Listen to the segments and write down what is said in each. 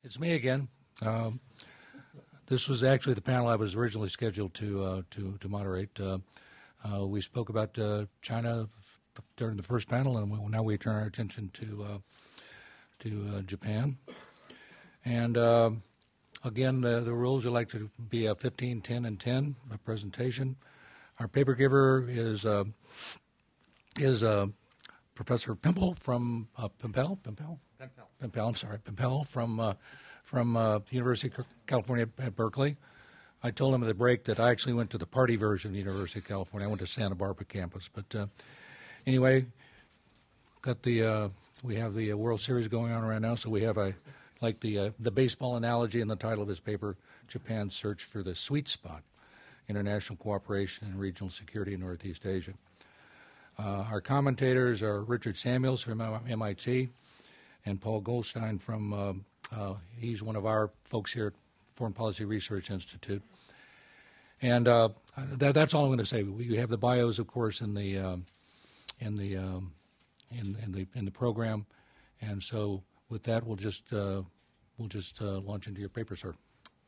It's me again. This was actually the panel I was originally scheduled to moderate. We spoke about China during the first panel, and now we turn our attention to Japan. And again, the rules are like to be a 15, 10, and 10 presentation. Our paper giver is Professor Pempel from Pempel from University of California at Berkeley. I told him at the break that I actually went to the party version of the University of California. I went to Santa Barbara campus. But anyway, we have the World Series going on right now, so we have the baseball analogy in the title of his paper, Japan's Search for the Sweet Spot, International Cooperation and Regional Security in Northeast Asia. Our commentators are Richard Samuels from MIT and Paul Goldstein from, he's one of our folks here at Foreign Policy Research Institute. And that's all I'm going to say. We have the bios, of course, in the program, and so with that, we'll just launch into your paper, sir.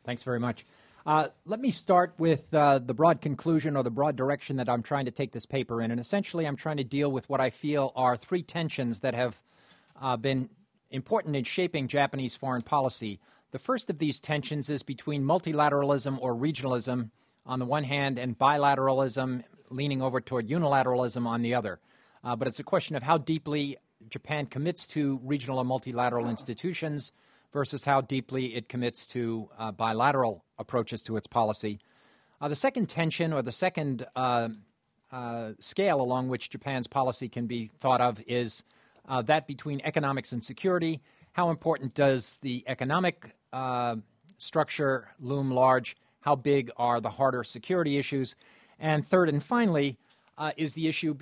Thanks very much. Let me start with the broad conclusion or the broad direction that I'm trying to take this paper in. And essentially, I'm trying to deal with what I feel are three tensions that have been important in shaping Japanese foreign policy. The first of these tensions is between multilateralism or regionalism on the one hand and bilateralism leaning over toward unilateralism on the other. But it's a question of how deeply Japan commits to regional and multilateral institutions versus how deeply it commits to bilateral approaches to its policy. The second tension, or the second scale along which Japan's policy can be thought of, is that between economics and security. How important does the economic structure loom large? How big are the harder security issues? And third and finally is the issue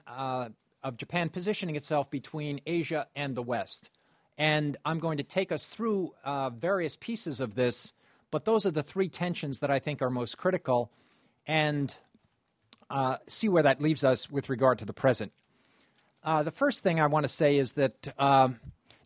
of Japan positioning itself between Asia and the West. And I'm going to take us through various pieces of this, but those are the three tensions that I think are most critical, and see where that leaves us with regard to the present. The first thing I want to say is that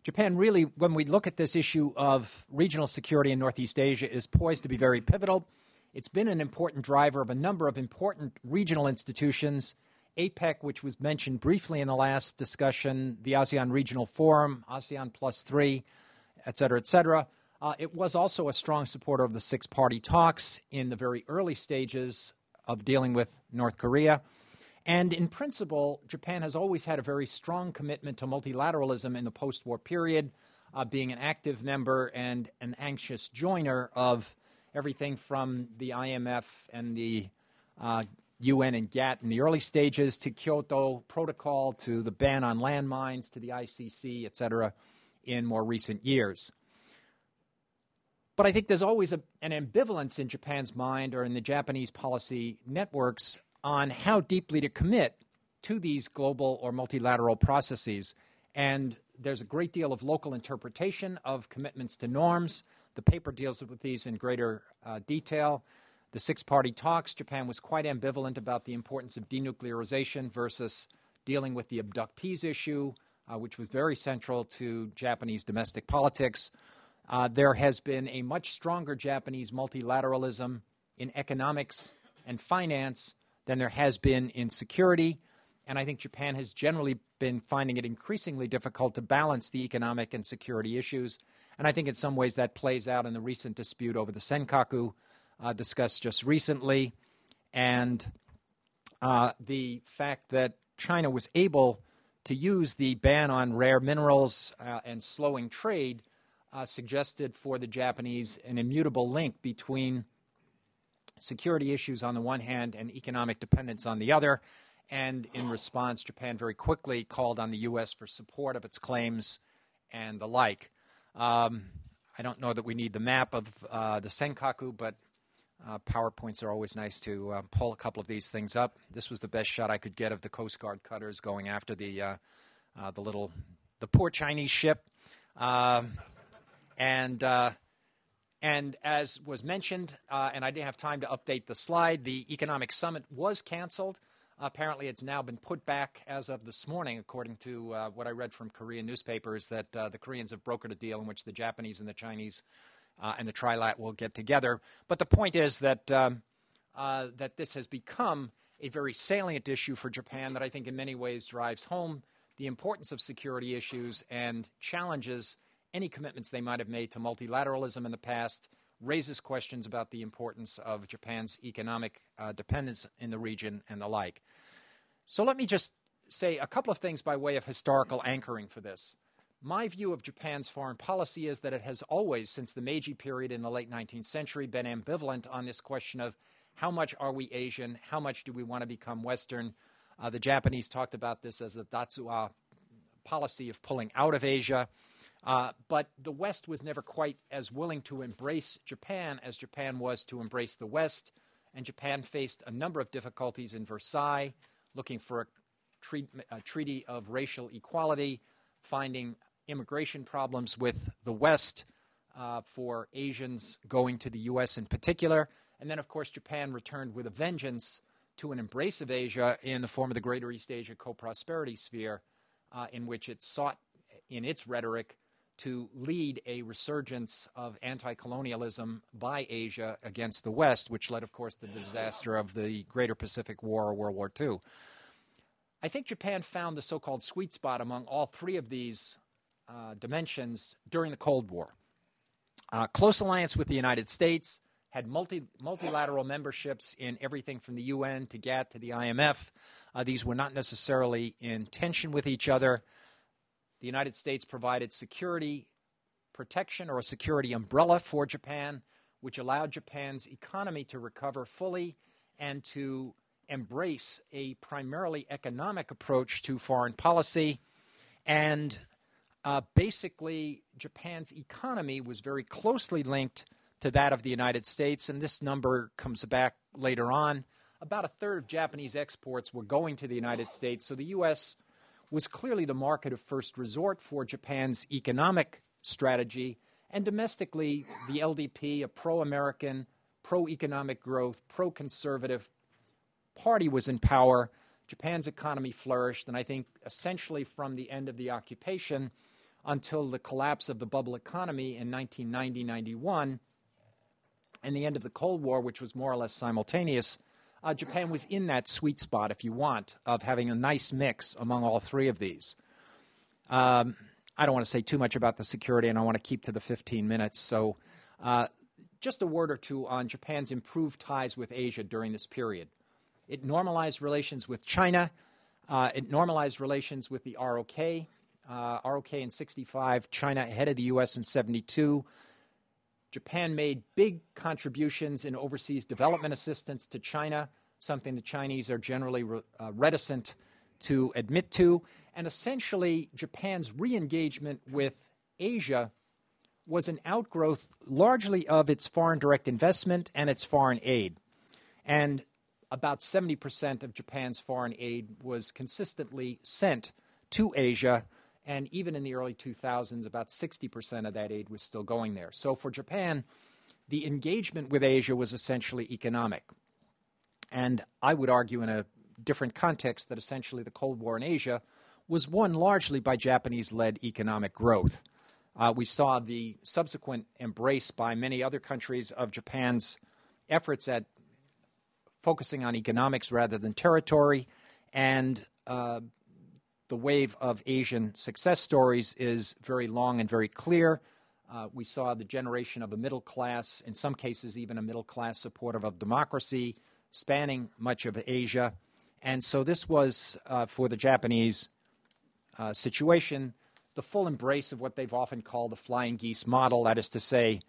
Japan really, when we look at this issue of regional security in Northeast Asia, is poised to be very pivotal. It's been an important driver of a number of important regional institutions, APEC, which was mentioned briefly in the last discussion, the ASEAN Regional Forum, ASEAN +3, et cetera, et cetera. It was also a strong supporter of the six-party talks in the very early stages of dealing with North Korea. And in principle, Japan has always had a very strong commitment to multilateralism in the post-war period, being an active member and an anxious joiner of everything from the IMF and the UN and GATT in the early stages to Kyoto Protocol to the ban on landmines to the ICC, et cetera, in more recent years. But I think there's always an ambivalence in Japan's mind or in the Japanese policy networks on how deeply to commit to these global or multilateral processes. And there's a great deal of local interpretation of commitments to norms. The paper deals with these in greater detail. The six-party talks, Japan was quite ambivalent about the importance of denuclearization versus dealing with the abductees issue, which was very central to Japanese domestic politics. There has been a much stronger Japanese multilateralism in economics and finance than there has been in security. And I think Japan has generally been finding it increasingly difficult to balance the economic and security issues. And I think in some ways that plays out in the recent dispute over the Senkaku discussed just recently. And the fact that China was able to use the ban on rare minerals and slowing trade suggested for the Japanese an immutable link between security issues on the one hand and economic dependence on the other. And in response, Japan very quickly called on the U.S. for support of its claims and the like. I don't know that we need the map of the Senkaku, but PowerPoints are always nice to pull a couple of these things up. This was the best shot I could get of the Coast Guard cutters going after the poor Chinese ship. And as was mentioned, and I didn't have time to update the slide, the economic summit was canceled Apparently, it's now been put back as of this morning, according to what I read from Korean newspapers, that the Koreans have brokered a deal in which the Japanese and the Chinese and the trilat will get together. But the point is that that this has become a very salient issue for Japan that I think in many ways drives home the importance of security issues and challenges any commitments they might have made to multilateralism in the past, raises questions about the importance of Japan's economic dependence in the region and the like. So let me just say a couple of things by way of historical anchoring for this. My view of Japan's foreign policy is that it has always, since the Meiji period in the late 19th century, been ambivalent on this question of how much are we Asian, how much do we want to become Western. The Japanese talked about this as the Datsuwa policy of pulling out of Asia. But the West was never quite as willing to embrace Japan as Japan was to embrace the West. And Japan faced a number of difficulties in Versailles, looking for a treaty of racial equality, finding immigration problems with the West for Asians going to the U.S. in particular. And then, of course, Japan returned with a vengeance to an embrace of Asia in the form of the Greater East Asia Co-Prosperity Sphere, in which it sought, in its rhetoric, to lead a resurgence of anti-colonialism by Asia against the West, which led, of course, to the disaster of the Greater Pacific War or World War II. I think Japan found the so-called sweet spot among all three of these dimensions during the Cold War. Close alliance with the United States, had multilateral memberships in everything from the UN to GATT to the IMF. These were not necessarily in tension with each other. The United States provided security protection or a security umbrella for Japan, which allowed Japan's economy to recover fully and to embrace a primarily economic approach to foreign policy. And basically, Japan's economy was very closely linked to that of the United States, and this number comes back later on. About a third of Japanese exports were going to the United States, so the U.S. was clearly the market of first resort for Japan's economic strategy, and domestically, the LDP, a pro-American, pro-economic growth, pro-conservative party was in power. Japan's economy flourished, and I think essentially from the end of the occupation until the collapse of the bubble economy in 1990-91 and the end of the Cold War, which was more or less simultaneous, Japan was in that sweet spot, if you want, of having a nice mix among all three of these. I don't want to say too much about the security, and I want to keep to the 15 minutes. So just a word or two on Japan's improved ties with Asia during this period. It normalized relations with China. It normalized relations with the ROK. ROK in 65, China ahead of the U.S. in 72. Japan made big contributions in overseas development assistance to China, something the Chinese are generally reticent to admit to. And essentially, Japan's re-engagement with Asia was an outgrowth largely of its foreign direct investment and its foreign aid. And about 70% of Japan's foreign aid was consistently sent to Asia. And even in the early 2000s, about 60% of that aid was still going there. So for Japan, the engagement with Asia was essentially economic. And I would argue in a different context that essentially the Cold War in Asia was won largely by Japanese-led economic growth. We saw the subsequent embrace by many other countries of Japan's efforts at focusing on economics rather than territory, and the wave of Asian success stories is very long and very clear. We saw the generation of a middle class, in some cases even a middle class supportive of democracy, spanning much of Asia. And so this was, for the Japanese situation, the full embrace of what they've often called the flying geese model, that is to say,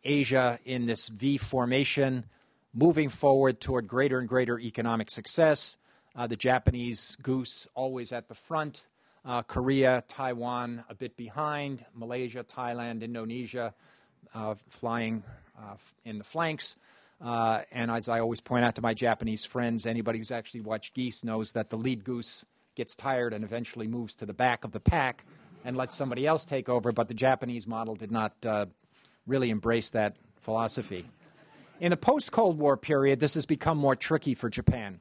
Asia in this V formation, moving forward toward greater and greater economic success. The Japanese goose always at the front, Korea, Taiwan a bit behind, Malaysia, Thailand, Indonesia flying in the flanks. And as I always point out to my Japanese friends, anybody who's actually watched geese knows that the lead goose gets tired and eventually moves to the back of the pack and lets somebody else take over, but the Japanese model did not really embrace that philosophy. In the post-Cold War period, this has become more tricky for Japan.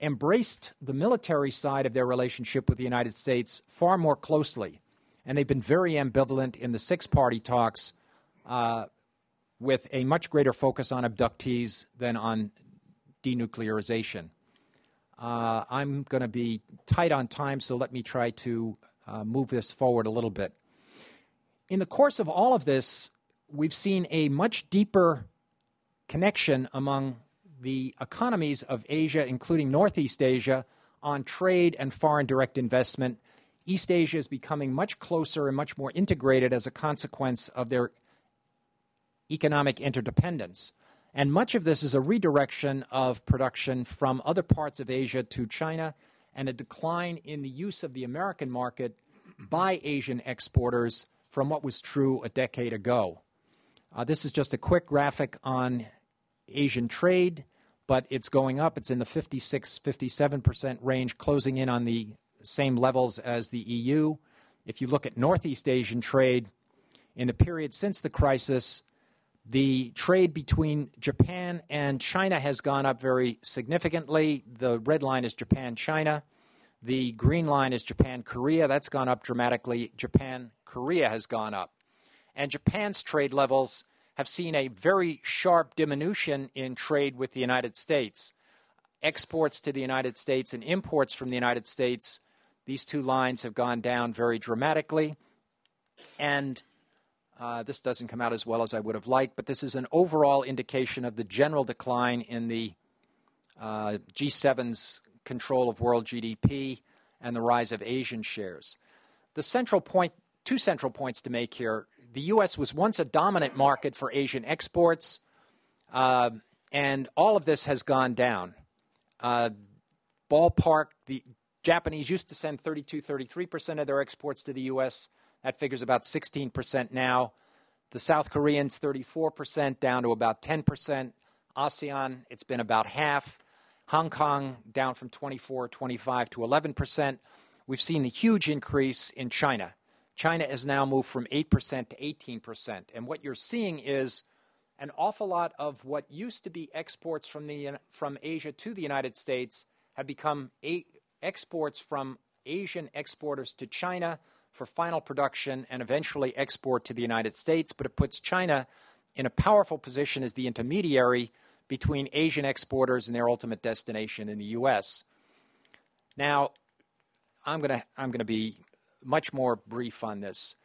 embraced the military side of their relationship with the United States far more closely. And they've been very ambivalent in the six-party talks with a much greater focus on abductees than on denuclearization. I'm going to be tight on time, so let me try to move this forward a little bit. In the course of all of this, we've seen a much deeper connection among the economies of Asia, including Northeast Asia, on trade and foreign direct investment. East Asia is becoming much closer and much more integrated as a consequence of their economic interdependence. And much of this is a redirection of production from other parts of Asia to China and a decline in the use of the American market by Asian exporters from what was true a decade ago. This is just a quick graphic on Asian trade, but it's going up. It's in the 56, 57% range, closing in on the same levels as the EU. If you look at Northeast Asian trade, in the period since the crisis, the trade between Japan and China has gone up very significantly. The red line is Japan-China. The green line is Japan-Korea. That's gone up dramatically. Japan-Korea has gone up. And Japan's trade levels have seen a very sharp diminution in trade with the United States. Exports to the United States and imports from the United States, these two lines have gone down very dramatically. And this doesn't come out as well as I would have liked, but this is an overall indication of the general decline in the G7's control of world GDP and the rise of Asian shares. The central point, two central points to make here. The U.S. was once a dominant market for Asian exports, and all of this has gone down. Ballpark, the Japanese used to send 32, 33% of their exports to the U.S. That figure's about 16% now. The South Koreans, 34%, down to about 10%. ASEAN, it's been about half. Hong Kong, down from 24, 25 to 11%. We've seen a huge increase in China. China has now moved from 8% to 18%. And what you're seeing is an awful lot of what used to be exports from Asia to the United States have become exports from Asian exporters to China for final production and eventually export to the United States. But it puts China in a powerful position as the intermediary between Asian exporters and their ultimate destination in the U.S. Now, I'm going to be much more brief on this.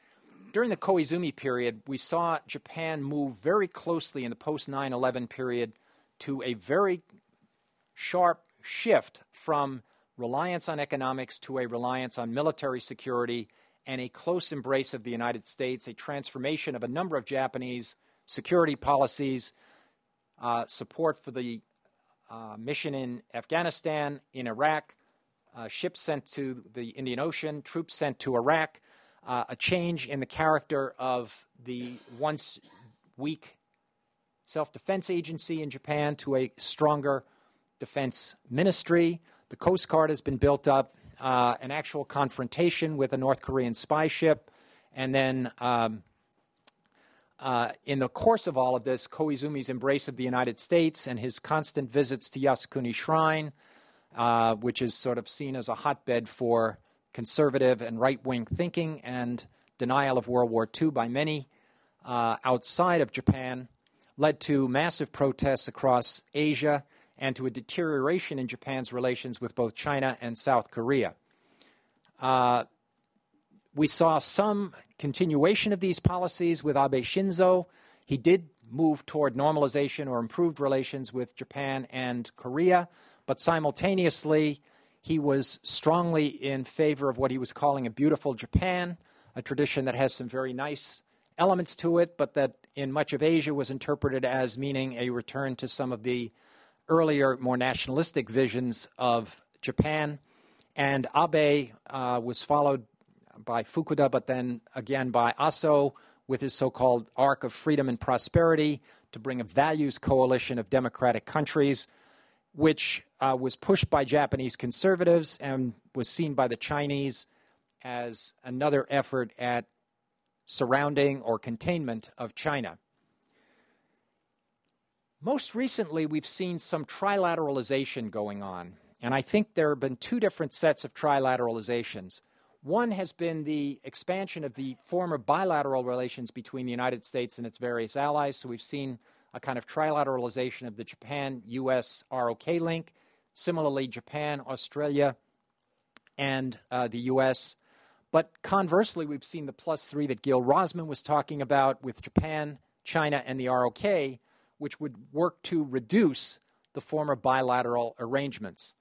During the Koizumi period, we saw Japan move very closely in the post-9/11 period to a very sharp shift from reliance on economics to a reliance on military security and a close embrace of the United States, a transformation of a number of Japanese security policies, support for the mission in Afghanistan, in Iraq, ships sent to the Indian Ocean, troops sent to Iraq, a change in the character of the once weak self-defense agency in Japan to a stronger defense ministry. The Coast Guard has been built up, an actual confrontation with a North Korean spy ship, and then in the course of all of this, Koizumi's embrace of the United States and his constant visits to Yasukuni Shrine, which is sort of seen as a hotbed for conservative and right-wing thinking and denial of World War II by many outside of Japan, led to massive protests across Asia and to a deterioration in Japan's relations with both China and South Korea. We saw some continuation of these policies with Abe Shinzo. He did move toward normalization or improved relations with Japan and Korea, but simultaneously he was strongly in favor of what he was calling a beautiful Japan, a tradition that has some very nice elements to it, but that in much of Asia was interpreted as meaning a return to some of the earlier, more nationalistic visions of Japan. And Abe was followed by Fukuda, but then again by Aso with his so-called Arc of Freedom and Prosperity to bring a values coalition of democratic countries, which was pushed by Japanese conservatives and was seen by the Chinese as another effort at surrounding or containment of China. Most recently, we've seen some trilateralization going on. And I think there have been two different sets of trilateralizations. One has been the expansion of the former bilateral relations between the United States and its various allies. So we've seen a kind of trilateralization of the Japan-U.S. ROK link. Similarly, Japan, Australia, and the U.S. But conversely, we've seen the +3 that Gil Rosman was talking about with Japan, China, and the ROK, which would work to reduce the former bilateral arrangements.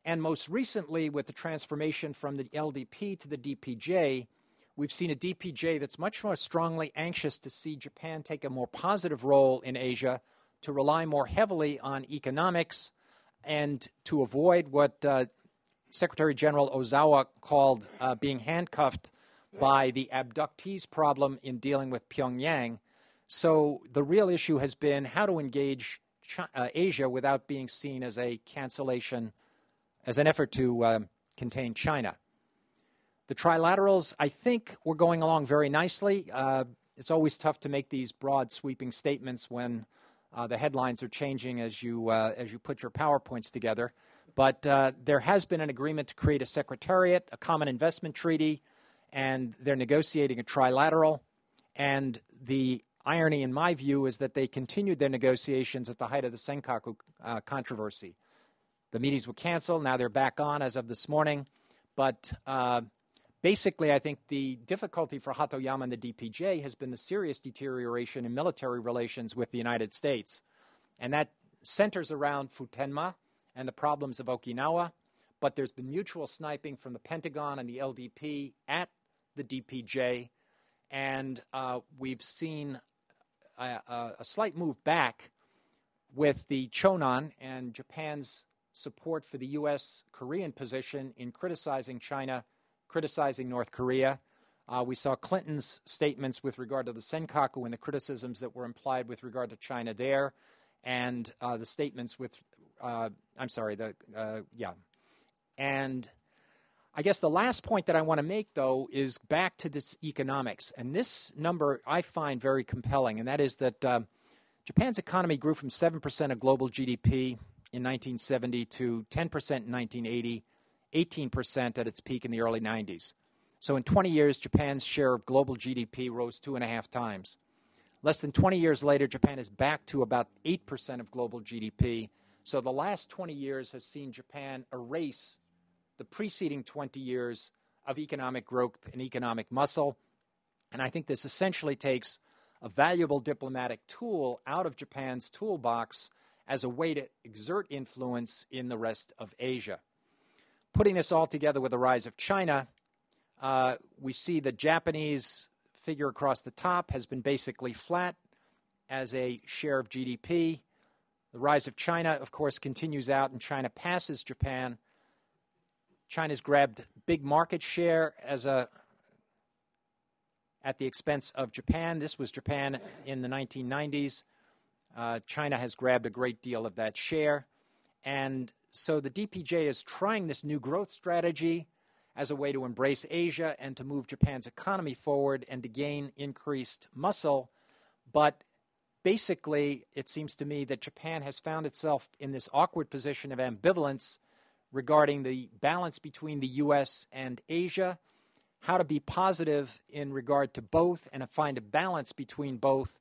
And most recently, with the transformation from the LDP to the DPJ, we've seen a DPJ that's much more strongly anxious to see Japan take a more positive role in Asia, to rely more heavily on economics, and to avoid what Secretary General Ozawa called being handcuffed by the abductees problem in dealing with Pyongyang. So the real issue has been how to engage Asia without being seen as a cancellation, as an effort to contain China. The trilaterals, I think, were going along very nicely. It's always tough to make these broad, sweeping statements when the headlines are changing as you put your PowerPoints together. But there has been an agreement to create a secretariat, a common investment treaty, and they're negotiating a trilateral. And the irony, in my view, is that they continued their negotiations at the height of the Senkaku controversy. The meetings were canceled. Now they're back on as of this morning. But basically, I think the difficulty for Hatoyama and the DPJ has been the serious deterioration in military relations with the United States. And that centers around Futenma and the problems of Okinawa. But there's been mutual sniping from the Pentagon and the LDP at the DPJ. And we've seen a slight move back with the Cheonan and Japan's support for the U.S. Korean position in criticizing China, criticizing North Korea. We saw Clinton's statements with regard to the Senkaku and the criticisms that were implied with regard to China there, and the statements with, And I guess the last point that I want to make, though, is back to this economics. And this number I find very compelling, and that is that Japan's economy grew from 7% of global GDP in 1970 to 10% in 1980, 18% at its peak in the early 90s. So in 20 years, Japan's share of global GDP rose 2.5 times. Less than 20 years later, Japan is back to about 8% of global GDP. So the last 20 years has seen Japan erase the preceding 20 years of economic growth and economic muscle. And I think this essentially takes a valuable diplomatic tool out of Japan's toolbox as a way to exert influence in the rest of Asia. Putting this all together with the rise of China, we see the Japanese figure across the top has been basically flat as a share of GDP. The rise of China, of course, continues out, and China passes Japan. China's grabbed big market share at the expense of Japan. This was Japan in the 1990s. China has grabbed a great deal of that share. And so the DPJ is trying this new growth strategy as a way to embrace Asia and to move Japan's economy forward and to gain increased muscle. But basically, it seems to me that Japan has found itself in this awkward position of ambivalence regarding the balance between the U.S. and Asia, how to be positive in regard to both and to find a balance between both,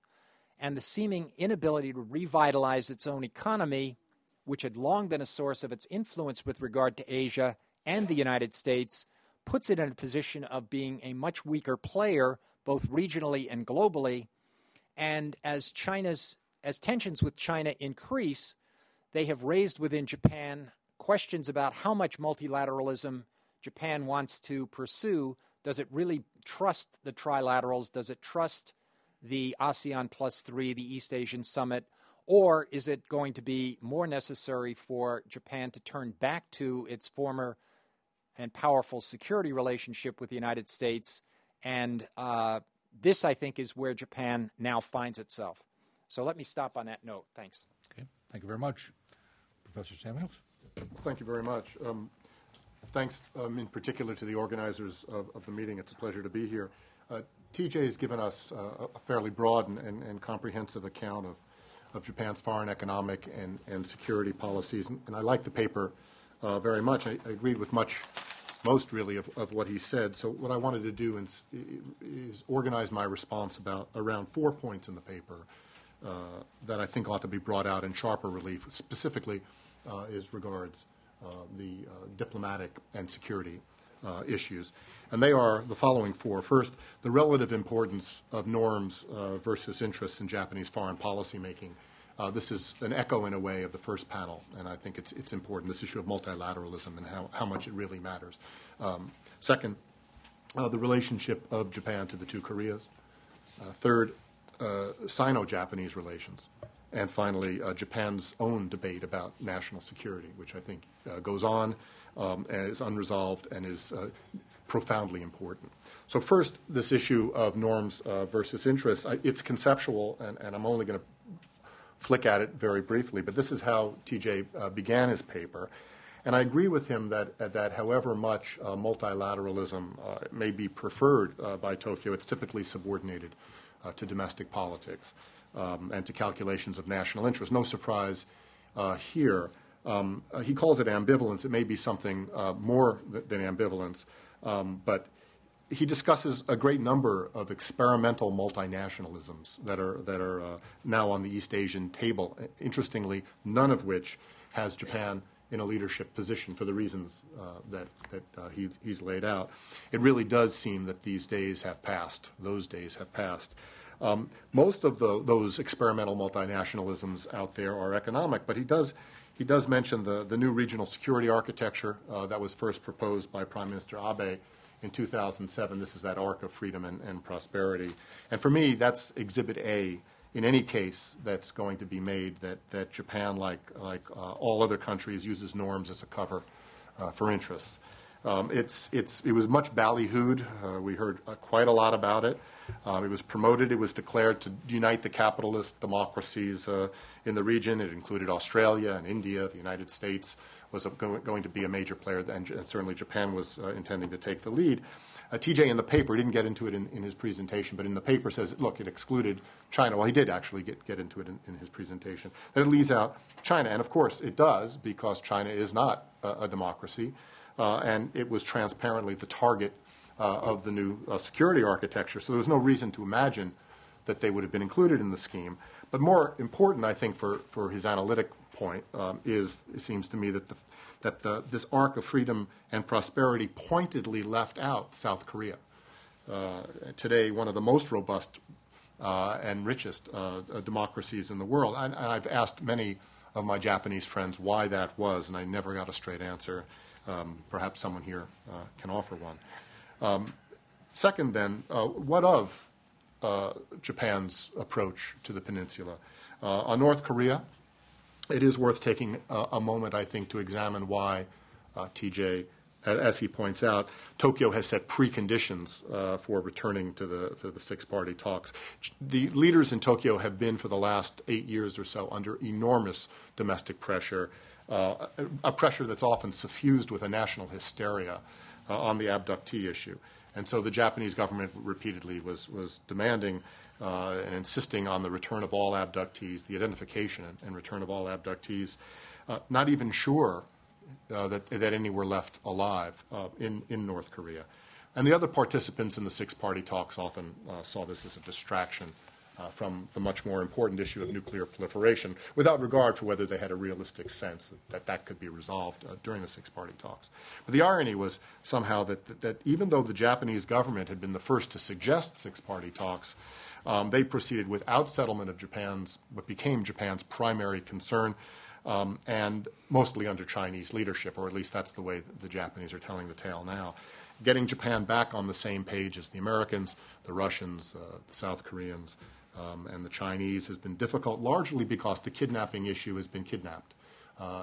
and the seeming inability to revitalize its own economy, which had long been a source of its influence with regard to Asia and the United States, puts it in a position of being a much weaker player, both regionally and globally. And as tensions with China increase, they have raised within Japan questions about how much multilateralism Japan wants to pursue. Does it really trust the trilaterals? Does it trust the ASEAN +3, the East Asian Summit? Or is it going to be more necessary for Japan to turn back to its former and powerful security relationship with the United States? And this, I think, is where Japan now finds itself. So let me stop on that note. Thanks. Okay. Thank you very much. Professor Samuels? Thank you very much. Thanks in particular to the organizers of the meeting. It's a pleasure to be here. TJ has given us a fairly broad and comprehensive account of Japan's foreign economic and security policies. And I like the paper very much. I agreed with most really of what he said. So what I wanted to do is organize my response around 4 points in the paper that I think ought to be brought out in sharper relief, specifically as regards the diplomatic and security issues. And they are the following 4. First, the relative importance of norms versus interests in Japanese foreign policy making. This is an echo, in a way, of the first panel, and I think it's important, this issue of multilateralism and how much it really matters. Second, the relationship of Japan to the 2 Koreas. Third, Sino-Japanese relations. And finally, Japan's own debate about national security, which I think goes on and is unresolved and is profoundly important. So first, this issue of norms versus interests. It's conceptual, and I'm only going to flick at it very briefly, but this is how TJ began his paper. And I agree with him that however much multilateralism may be preferred by Tokyo, it's typically subordinated to domestic politics and to calculations of national interest. No surprise here. He calls it ambivalence. It may be something more than ambivalence, but he discusses a great number of experimental multinationalisms that are now on the East Asian table. Interestingly, none of which has Japan in a leadership position for the reasons that he's laid out. It really does seem that these days have passed. Those days have passed. Most of those experimental multinationalisms out there are economic, but he does mention the new regional security architecture that was first proposed by Prime Minister Abe in 2007. This is that arc of freedom and prosperity. And for me, that's Exhibit A in any case that's going to be made, that Japan, like all other countries, uses norms as a cover for interests. It was much ballyhooed. We heard quite a lot about it. It was promoted. It was declared to unite the capitalist democracies in the region. It included Australia and India. The United States was going to be a major player, and certainly Japan was intending to take the lead. TJ in the paper, he didn't get into it in his presentation, but in the paper says, look, it excluded China. Well, he did actually get into it in his presentation. That it leaves out China, and of course it does, because China is not a democracy, and it was transparently the target of the new security architecture. So there was no reason to imagine that they would have been included in the scheme. But more important, I think, for his analytic point is, it seems to me, that this arc of freedom and prosperity pointedly left out South Korea. Today, one of the most robust and richest democracies in the world. And I've asked many of my Japanese friends why that was, and I never got a straight answer. Perhaps someone here can offer one. Second, then, what of Japan's approach to the peninsula? On North Korea, it is worth taking a moment, I think, to examine why TJ, as he points out, Tokyo has set preconditions for returning to the six-party talks. The leaders in Tokyo have been, for the last 8 years or so, under enormous domestic pressure, a pressure that's often suffused with a national hysteria on the abductee issue. And so the Japanese government repeatedly was demanding and insisting on the return of all abductees, the identification and return of all abductees, not even sure that any were left alive in North Korea. And the other participants in the six-party talks often saw this as a distraction from the much more important issue of nuclear proliferation, without regard for whether they had a realistic sense that could be resolved during the six-party talks. But the irony was somehow that even though the Japanese government had been the first to suggest six-party talks, they proceeded without settlement of what became Japan's primary concern, and mostly under Chinese leadership, or at least that's the way the Japanese are telling the tale now. Getting Japan back on the same page as the Americans, the Russians, the South Koreans, and the Chinese has been difficult, largely because the kidnapping issue has been kidnapped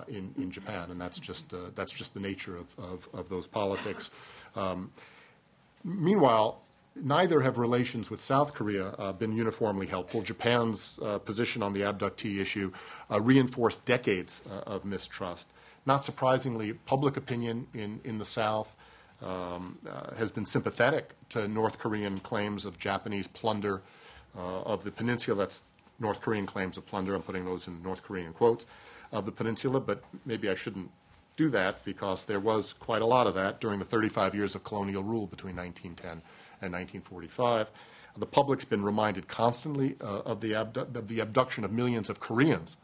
in Japan, and that's just the nature of those politics. Meanwhile, neither have relations with South Korea been uniformly helpful. Japan's position on the abductee issue reinforced decades of mistrust. Not surprisingly, public opinion in the South has been sympathetic to North Korean claims of Japanese plunder of the peninsula. That's North Korean claims of plunder. I'm putting those in North Korean quotes, of the peninsula, but maybe I shouldn't do that because there was quite a lot of that during the 35 years of colonial rule between 1910 and 1945. The public's been reminded constantly of the abduction of millions of Koreans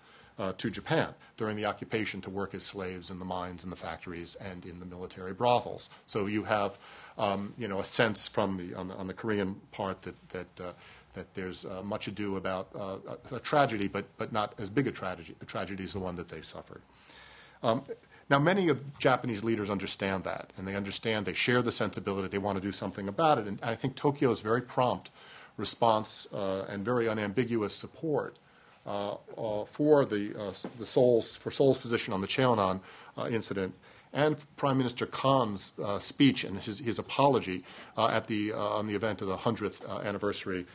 to Japan during the occupation to work as slaves in the mines and the factories and in the military brothels. So you have, a sense from on the Korean part that there's much ado about a tragedy, but not as big a tragedy. A tragedy is the one that they suffered. Now, many of Japanese leaders understand that, and they share the sensibility, they want to do something about it, and I think Tokyo's very prompt response and very unambiguous support for Seoul's position on the Cheonan incident, and Prime Minister Khan's speech and his apology on the event of the 100th anniversary,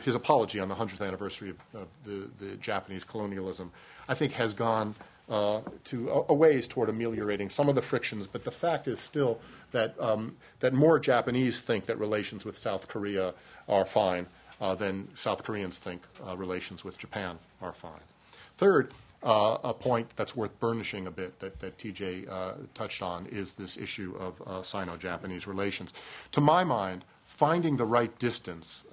his apology on the 100th anniversary of the Japanese colonialism, I think has gone to a ways toward ameliorating some of the frictions, but the fact is still that more Japanese think that relations with South Korea are fine than South Koreans think relations with Japan are fine. Third, a point that's worth burnishing a bit that TJ touched on is this issue of Sino-Japanese relations. To my mind, finding the right distance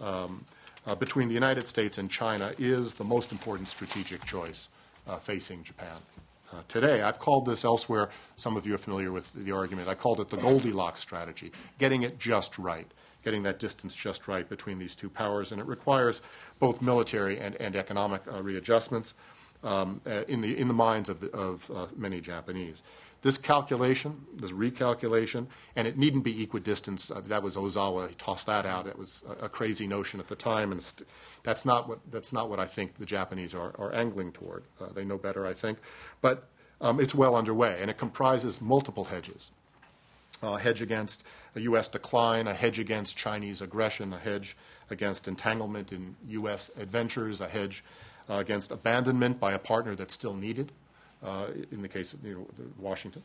between the United States and China is the most important strategic choice facing Japan. Today, I've called this elsewhere, some of you are familiar with the argument, I called it the Goldilocks strategy, getting it just right, getting that distance just right between these two powers, and it requires both military and economic readjustments in the minds of many Japanese. This calculation, this recalculation, and it needn't be equidistant. That was Ozawa. He tossed that out. It was a crazy notion at the time, and that's not what I think the Japanese are angling toward. They know better, I think, but it's well underway, and it comprises multiple hedges: a hedge against a U.S. decline, a hedge against Chinese aggression, a hedge against entanglement in U.S. adventures, a hedge against abandonment by a partner that's still needed. In the case of Washington.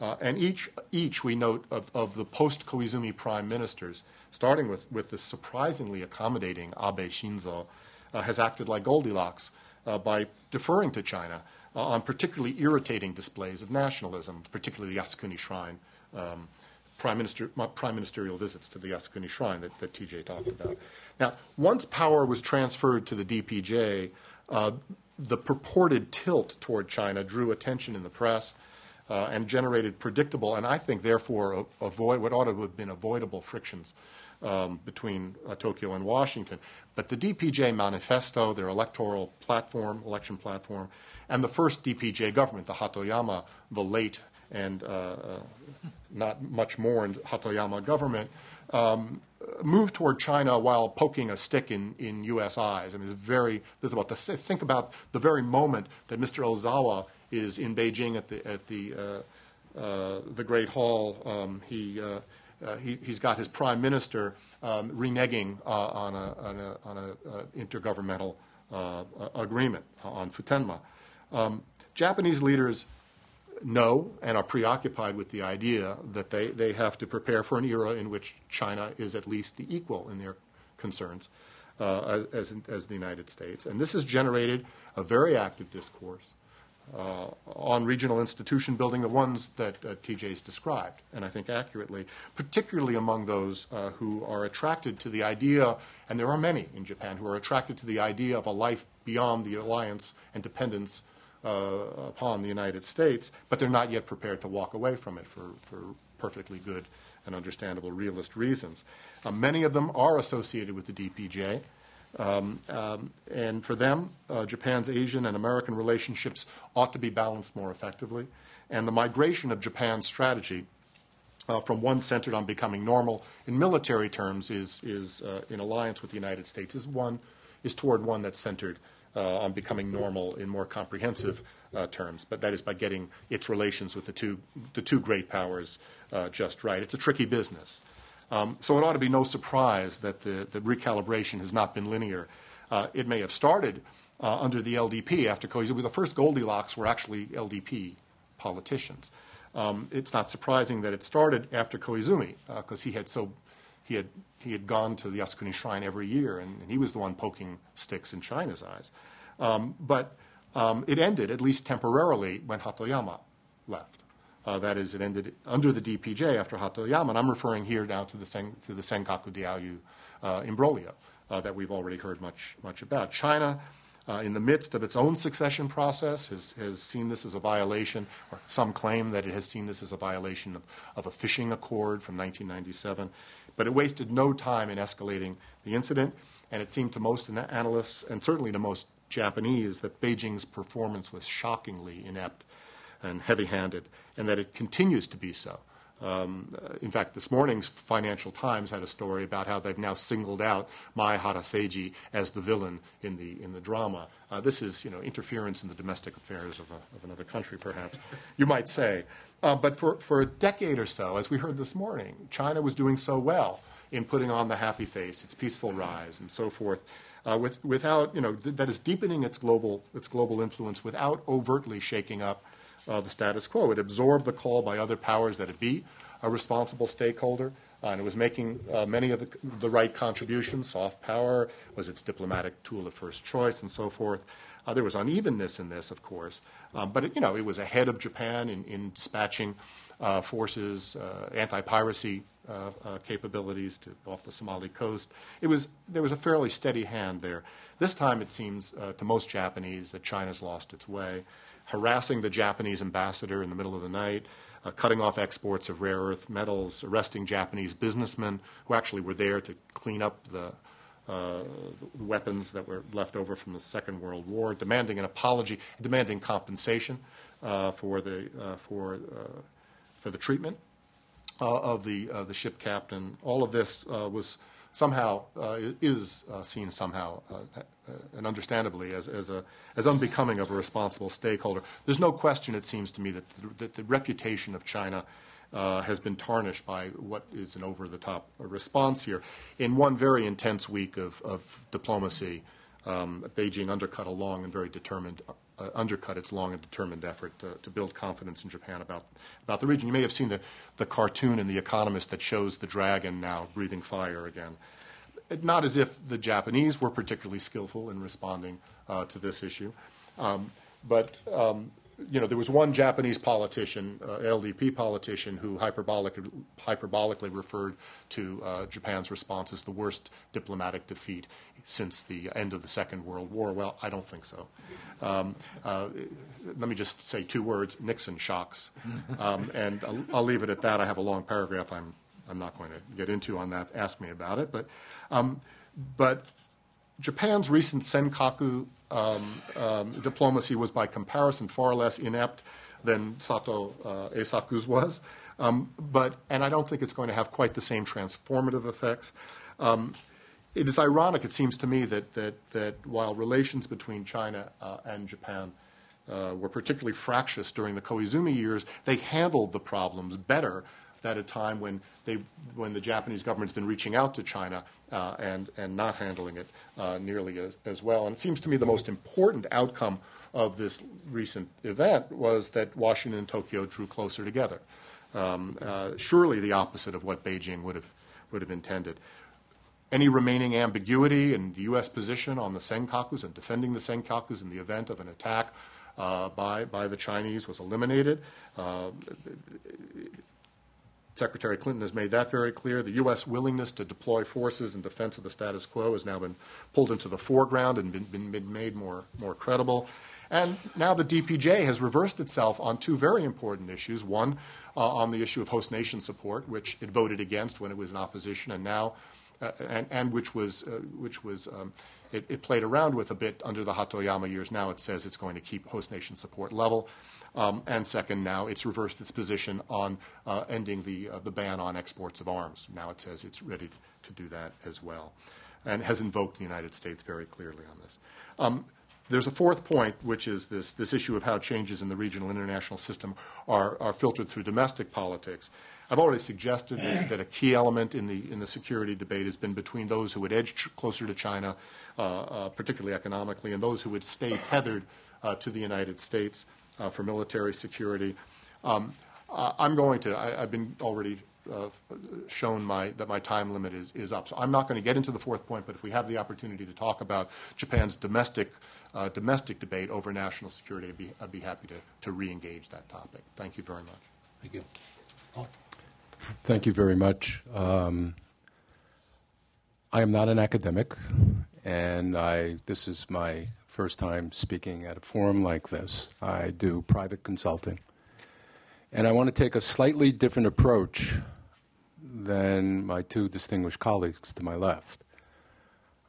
And each we note of the post-Koizumi prime ministers, starting with the surprisingly accommodating Abe Shinzo, has acted like Goldilocks by deferring to China on particularly irritating displays of nationalism, particularly the Yasukuni Shrine, prime ministerial visits to the Yasukuni Shrine that TJ talked about. Now, once power was transferred to the DPJ, the purported tilt toward China drew attention in the press and generated predictable and I think therefore what ought to have been avoidable frictions between Tokyo and Washington. But the DPJ manifesto, their election platform, and the first DPJ government, the Hatoyama, the late and not much mourned Hatoyama government, moved toward China while poking a stick in U.S. eyes. I mean, think about the very moment that Mr. Ozawa is in Beijing at the Great Hall. He's got his prime minister reneging on a intergovernmental agreement on Futenma. Japanese leaders know and are preoccupied with the idea that they have to prepare for an era in which China is at least the equal in their concerns as the United States. And this has generated a very active discourse on regional institution building, the ones that TJ's described, and I think accurately, particularly among those who are attracted to the idea, and there are many in Japan who are attracted to the idea of a life beyond the alliance and dependence upon the United States, but they're not yet prepared to walk away from it for perfectly good and understandable realist reasons. Many of them are associated with the DPJ, and for them, Japan's Asian and American relationships ought to be balanced more effectively, and the migration of Japan's strategy from one centered on becoming normal in military terms is in alliance with the United States is toward one that's centered on becoming normal in more comprehensive terms, but that is by getting its relations with the two great powers just right. It's a tricky business. So it ought to be no surprise that the recalibration has not been linear. It may have started under the LDP after Koizumi. The first Goldilocks were actually LDP politicians. It's not surprising that it started after Koizumi because he had gone to the Yasukuni Shrine every year, and he was the one poking sticks in China's eyes. But it ended, at least temporarily, when Hatoyama left. That is, it ended under the DPJ after Hatoyama, and I'm referring here now to the Senkaku Diaoyu imbroglio that we've already heard much about. China, in the midst of its own succession process, has seen this as a violation, or some claim that it has seen this as a violation of a fishing accord from 1997. But it wasted no time in escalating the incident, and it seemed to most analysts, and certainly to most Japanese, that Beijing's performance was shockingly inept and heavy-handed, and that it continues to be so. In fact, this morning's Financial Times had a story about how they've now singled out Mai Haraseiji as the villain in the drama. This is, interference in the domestic affairs of another country, perhaps, you might say. But for a decade or so, as we heard this morning, China was doing so well in putting on the happy face, its peaceful rise, and so forth, without, that is deepening its global influence without overtly shaking up the status quo. It absorbed the call by other powers that it be a responsible stakeholder, and it was making many of the right contributions. Soft power was its diplomatic tool of first choice, and so forth. There was unevenness in this, of course, but it was ahead of Japan in dispatching forces, anti-piracy capabilities off the Somali coast. There was a fairly steady hand there. This time, it seems to most Japanese that China's lost its way, harassing the Japanese ambassador in the middle of the night, cutting off exports of rare earth metals, arresting Japanese businessmen who actually were there to clean up the weapons that were left over from the Second World War, demanding an apology, demanding compensation for the treatment of the ship captain. All of this was somehow is seen somehow and understandably as unbecoming of a responsible stakeholder. There's no question, it seems to me, that the reputation of China has been tarnished by what is an over-the-top response here. In one very intense week of diplomacy, Beijing undercut its long and determined effort to build confidence in Japan about the region. You may have seen the cartoon in The Economist that shows the dragon now breathing fire again. Not as if the Japanese were particularly skillful in responding to this issue, but there was one Japanese politician, LDP politician, who hyperbolically referred to Japan's response as the worst diplomatic defeat since the end of the Second World War. Well, I don't think so. Let me just say two words: Nixon shocks. And I'll leave it at that. I have a long paragraph I'm not going to get into on that. Ask me about it. But Japan's recent Senkaku diplomacy was, by comparison, far less inept than Sato Eisaku's was. And I don't think it's going to have quite the same transformative effects. It is ironic, it seems to me, that while relations between China and Japan were particularly fractious during the Koizumi years, they handled the problems better at a time when the Japanese government's been reaching out to China and not handling it nearly as well. And it seems to me the most important outcome of this recent event was that Washington and Tokyo drew closer together. Surely the opposite of what Beijing would have intended. Any remaining ambiguity in the U.S. position on the Senkakus and defending the Senkakus in the event of an attack by the Chinese was eliminated. Secretary Clinton has made that very clear. The U.S. willingness to deploy forces in defense of the status quo has now been pulled into the foreground and been made more credible. And now the DPJ has reversed itself on two very important issues. One, on the issue of host nation support, which it voted against when it was in opposition, and now, it played around with a bit under the Hatoyama years. Now it says it's going to keep host nation support level. And second, now it's reversed its position on ending the ban on exports of arms. Now it says it's ready to do that as well, and has invoked the United States very clearly on this. There's a fourth point, which is this issue of how changes in the regional international system are filtered through domestic politics. I've already suggested that a key element in the security debate has been between those who would edge closer to China, particularly economically, and those who would stay tethered to the United States for military security. I've been already shown that my time limit is up. So I'm not going to get into the fourth point, but if we have the opportunity to talk about Japan's domestic debate over national security, I'd be happy to re-engage that topic. Thank you very much. Thank you. Paul? Thank you very much. I am not an academic, and this is my first time speaking at a forum like this. I do private consulting. And I want to take a slightly different approach than my two distinguished colleagues to my left.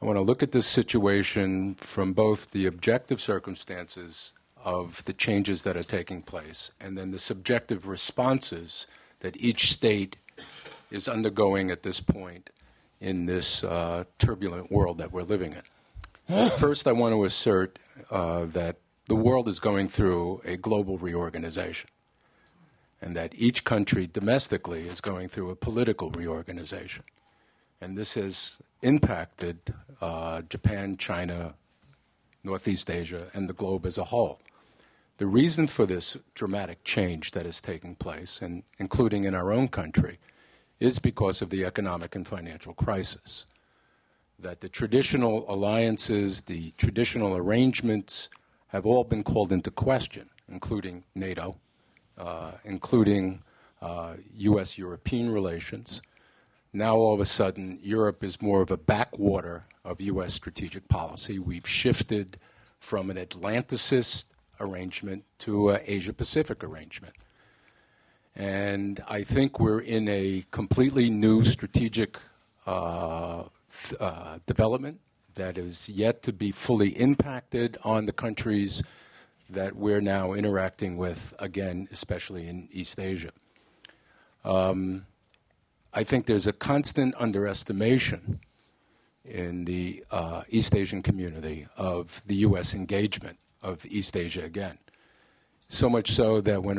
I want to look at this situation from both the objective circumstances of the changes that are taking place and then the subjective responses that each state is undergoing at this point in this turbulent world that we're living in. First, I want to assert that the world is going through a global reorganization, and that each country domestically is going through a political reorganization. And this has impacted Japan, China, Northeast Asia, and the globe as a whole. The reason for this dramatic change that is taking place, and including in our own country, is because of the economic and financial crisis. That the traditional alliances, the traditional arrangements have all been called into question, including NATO, including U.S. European relations. Now, all of a sudden, Europe is more of a backwater of U.S. strategic policy. We've shifted from an Atlanticist arrangement to an Asia-Pacific arrangement. And I think we're in a completely new strategic development that is yet to be fully impacted on the countries that we're now interacting with, again, especially in East Asia. I think there's a constant underestimation in the East Asian community of the U.S. engagement of East Asia again. So much so that when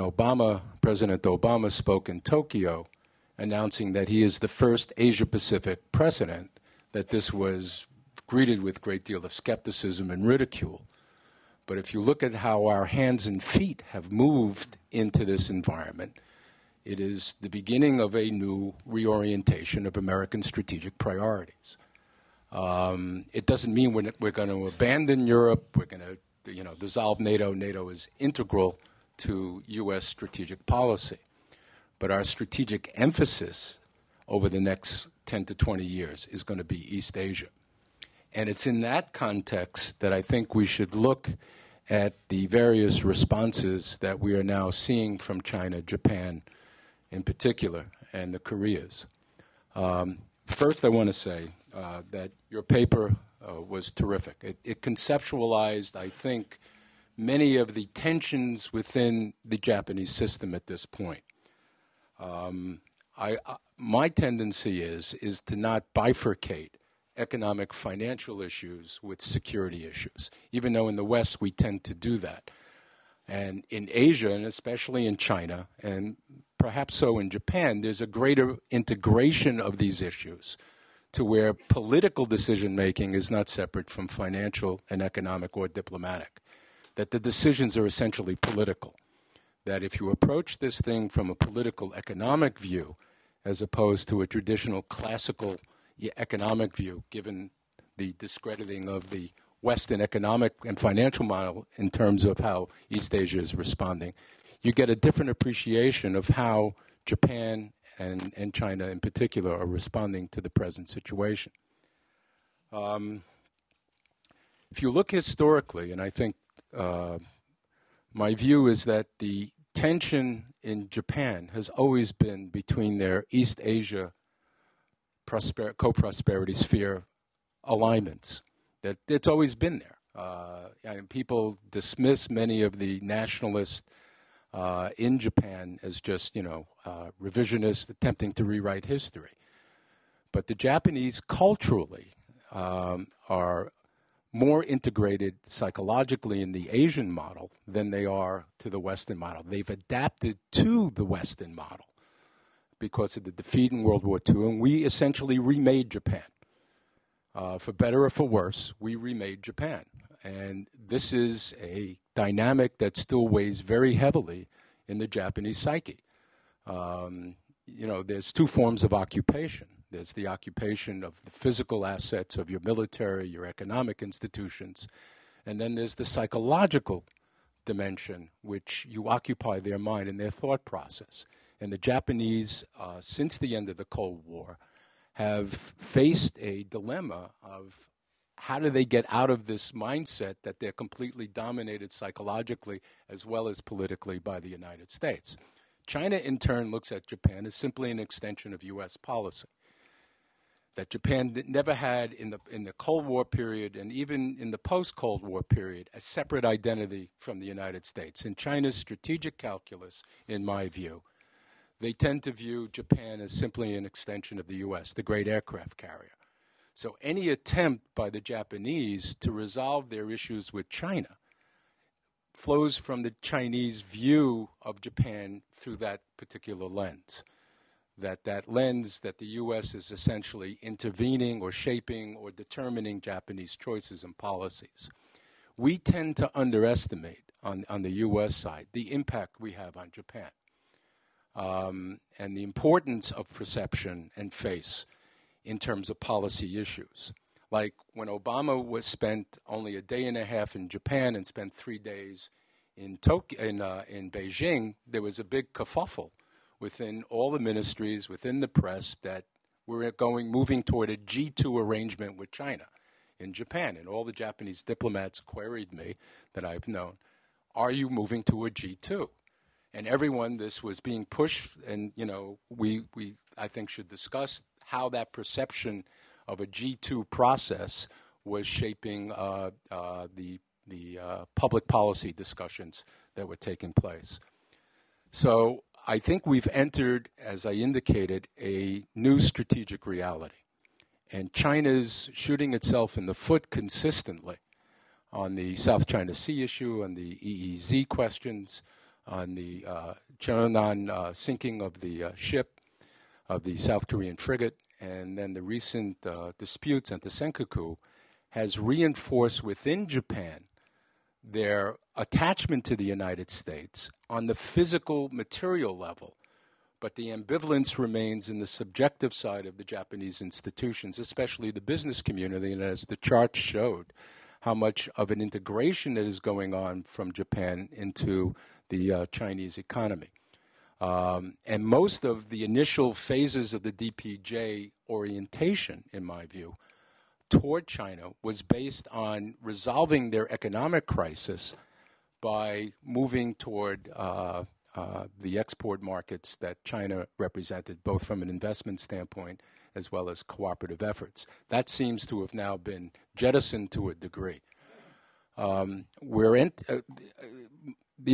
President Obama spoke in Tokyo, announcing that he is the first Asia-Pacific president, that this was greeted with a great deal of skepticism and ridicule. But if you look at how our hands and feet have moved into this environment, it is the beginning of a new reorientation of American strategic priorities. It doesn't mean we're going to abandon Europe, we're going to dissolve NATO. NATO is integral to U.S. strategic policy. But our strategic emphasis over the next 10 to 20 years is going to be East Asia. And it's in that context that I think we should look at the various responses that we are now seeing from China, Japan in particular, and the Koreas. First, I want to say that your paper was terrific. It conceptualized, I think, many of the tensions within the Japanese system at this point. My tendency is to not bifurcate economic financial issues with security issues, even though in the West we tend to do that. And in Asia, and especially in China, and perhaps so in Japan, there's a greater integration of these issues to where political decision-making is not separate from financial and economic or diplomatic, that the decisions are essentially political, that if you approach this thing from a political economic view as opposed to a traditional classical economic view, given the discrediting of the Western economic and financial model in terms of how East Asia is responding, you get a different appreciation of how Japan and China in particular are responding to the present situation. If you look historically, and I think my view is that the tension in Japan has always been between their East Asia co-prosperity sphere alignments, that it's always been there. And people dismiss many of the nationalists in Japan as just, revisionists attempting to rewrite history. But the Japanese culturally are more integrated psychologically in the Asian model than they are to the Western model. They've adapted to the Western model because of the defeat in World War II, and we essentially remade Japan. For better or for worse, we remade Japan. And this is a dynamic that still weighs very heavily in the Japanese psyche. there's two forms of occupation. There's the occupation of the physical assets of your military, your economic institutions, and then there's the psychological dimension, which you occupy their mind and their thought process. And the Japanese, since the end of the Cold War, have faced a dilemma of how do they get out of this mindset that they're completely dominated psychologically as well as politically by the United States. China, in turn, looks at Japan as simply an extension of U.S. policy. That Japan never had in the Cold War period and even in the post-Cold War period a separate identity from the United States. In China's strategic calculus, in my view, they tend to view Japan as simply an extension of the U.S., the great aircraft carrier. So any attempt by the Japanese to resolve their issues with China flows from the Chinese view of Japan through that particular lens. That lens that the U.S. is essentially intervening or shaping or determining Japanese choices and policies. We tend to underestimate on the U.S. side the impact we have on Japan and the importance of perception and face in terms of policy issues. Like when Obama was spent only a day and a half in Japan and spent 3 days in Beijing, there was a big kerfuffle within all the ministries, within the press, that we're moving toward a G2 arrangement with China in Japan. And all the Japanese diplomats queried me that I've known, are you moving to a G2? And everyone, this was being pushed, and we I think should discuss how that perception of a G2 process was shaping the public policy discussions that were taking place. So I think we've entered, as I indicated, a new strategic reality. And China's shooting itself in the foot consistently on the South China Sea issue, on the EEZ questions, on the Cheonan sinking of the ship, of the South Korean frigate, and then the recent disputes at the Senkaku has reinforced within Japan their attachment to the United States on the physical, material level, but the ambivalence remains in the subjective side of the Japanese institutions, especially the business community, and as the chart showed, how much of an integration that is going on from Japan into the Chinese economy. And most of the initial phases of the DPJ orientation, in my view, toward China was based on resolving their economic crisis by moving toward the export markets that China represented, both from an investment standpoint as well as cooperative efforts. That seems to have now been jettisoned to a degree. The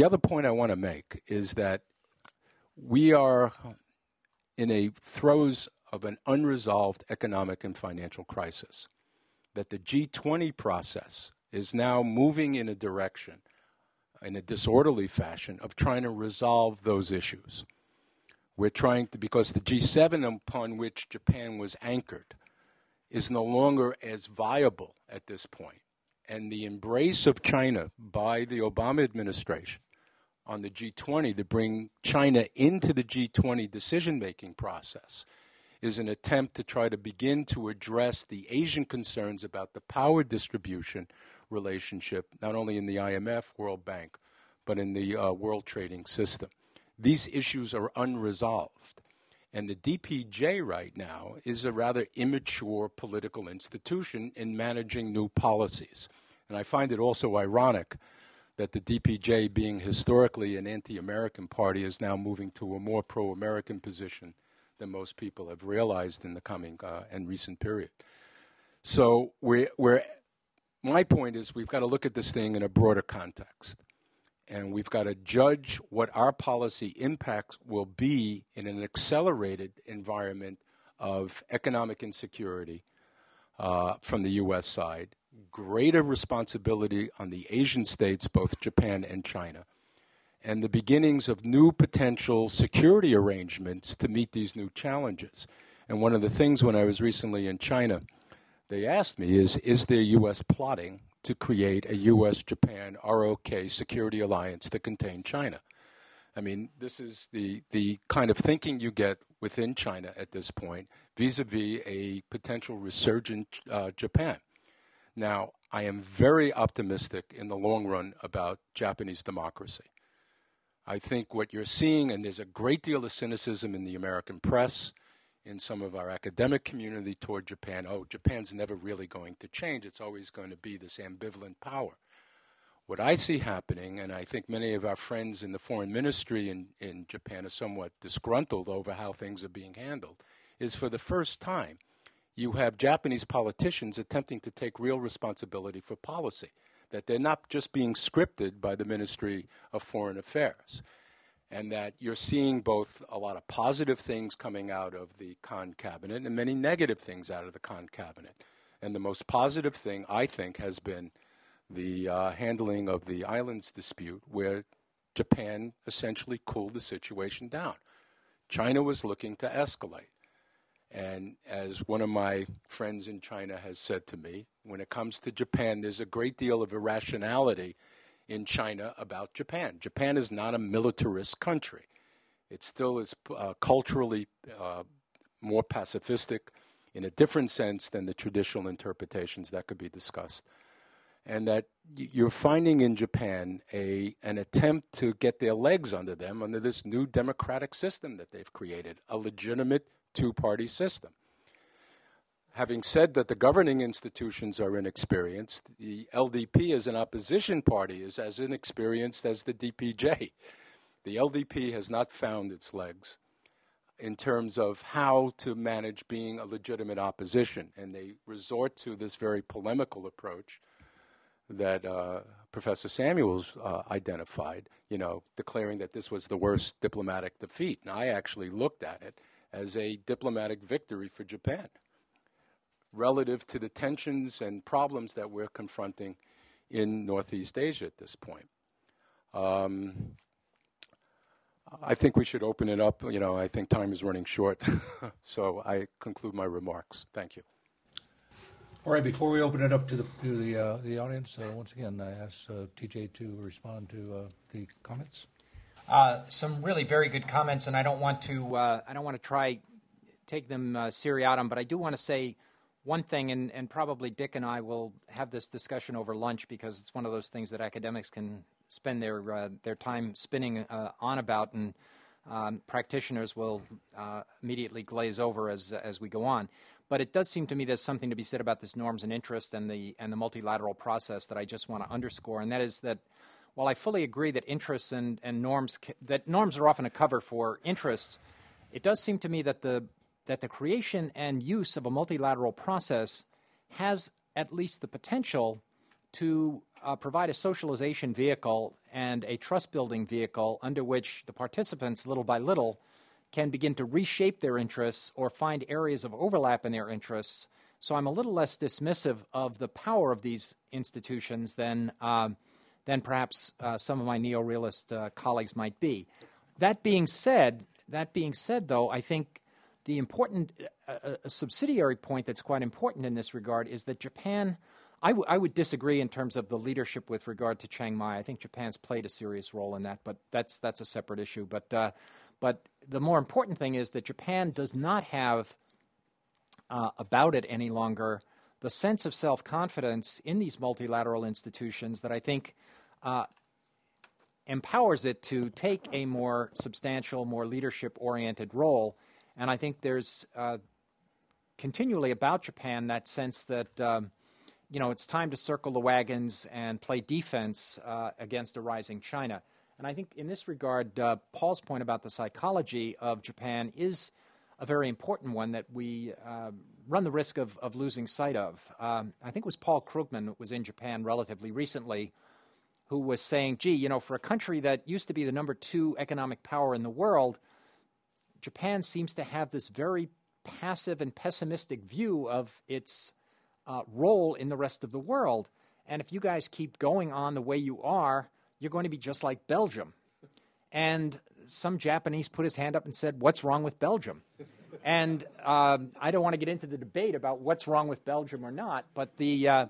other point I want to make is that we are in a throes of an unresolved economic and financial crisis, that the G20 process is now moving in a direction, in a disorderly fashion, of trying to resolve those issues. We're trying to, because the G7 upon which Japan was anchored is no longer as viable at this point. And the embrace of China by the Obama administration on the G20 to bring China into the G20 decision-making process is an attempt to try to begin to address the Asian concerns about the power distribution relationship, not only in the IMF, World Bank, but in the world trading system. These issues are unresolved. And the DPJ right now is a rather immature political institution in managing new policies. And I find it also ironic that the DPJ, being historically an anti-American party, is now moving to a more pro-American position than most people have realized in the coming and recent period. So my point is we've got to look at this thing in a broader context. And we've got to judge what our policy impacts will be in an accelerated environment of economic insecurity from the U.S. side, greater responsibility on the Asian states, both Japan and China, and the beginnings of new potential security arrangements to meet these new challenges. And one of the things when I was recently in China, they asked me is there U.S. plotting to create a U.S.-Japan ROK security alliance to contain China? I mean, this is the kind of thinking you get within China at this point vis-a-vis a potential resurgent Japan. Now, I am very optimistic in the long run about Japanese democracy. I think what you're seeing, and there's a great deal of cynicism in the American press, in some of our academic community toward Japan. Oh, Japan's never really going to change. It's always going to be this ambivalent power. What I see happening, and I think many of our friends in the foreign ministry in Japan are somewhat disgruntled over how things are being handled, is for the first time you have Japanese politicians attempting to take real responsibility for policy, that they're not just being scripted by the Ministry of Foreign Affairs, and that you're seeing both a lot of positive things coming out of the Khan cabinet and many negative things out of the Khan cabinet. And the most positive thing, I think, has been the handling of the islands dispute, where Japan essentially cooled the situation down. China was looking to escalate. And as one of my friends in China has said to me, when it comes to Japan, there's a great deal of irrationality in China about Japan. Japan is not a militarist country. It still is culturally more pacifistic in a different sense than the traditional interpretations that could be discussed. And that you're finding in Japan an attempt to get their legs under them under this new democratic system that they've created, a legitimate two-party system. Having said that the governing institutions are inexperienced, the LDP as an opposition party is as inexperienced as the DPJ. The LDP has not found its legs in terms of how to manage being a legitimate opposition, and they resort to this very polemical approach that Professor Samuels identified, declaring that this was the worst diplomatic defeat. And I actually looked at it as a diplomatic victory for Japan relative to the tensions and problems that we're confronting in Northeast Asia at this point. I think we should open it up. I think time is running short. So I conclude my remarks. Thank you. All right, before we open it up to the audience, once again, I ask TJ to respond to the comments. Some really very good comments, and I don't want to try take them seriatim, but I do want to say one thing, and probably Dick and I will have this discussion over lunch because it's one of those things that academics can spend their time spinning on about, and practitioners will immediately glaze over as we go on. But it does seem to me there's something to be said about this norms and interests and the multilateral process that I just want to underscore, and that is that while I fully agree that interests and norms are often a cover for interests, it does seem to me that the creation and use of a multilateral process has at least the potential to provide a socialization vehicle and a trust-building vehicle under which the participants, little by little, can begin to reshape their interests or find areas of overlap in their interests. So I'm a little less dismissive of the power of these institutions than perhaps some of my neo-realist colleagues might be. That being said, though, I think the important a subsidiary point that's quite important in this regard is that Japan. I would disagree in terms of the leadership with regard to Chiang Mai. I think Japan's played a serious role in that, but that's a separate issue. But the more important thing is that Japan does not have about it any longer the sense of self-confidence in these multilateral institutions that I think empowers it to take a more substantial, more leadership-oriented role. And I think there's continually about Japan that sense that it's time to circle the wagons and play defense against a rising China. And I think in this regard, Paul's point about the psychology of Japan is a very important one that we run the risk of losing sight of. I think it was Paul Krugman who was in Japan relatively recently who was saying, for a country that used to be the number 2 economic power in the world, Japan seems to have this very passive and pessimistic view of its role in the rest of the world. And if you guys keep going on the way you are, you're going to be just like Belgium. And some Japanese put his hand up and said, what's wrong with Belgium? And I don't want to get into the debate about what's wrong with Belgium or not, but the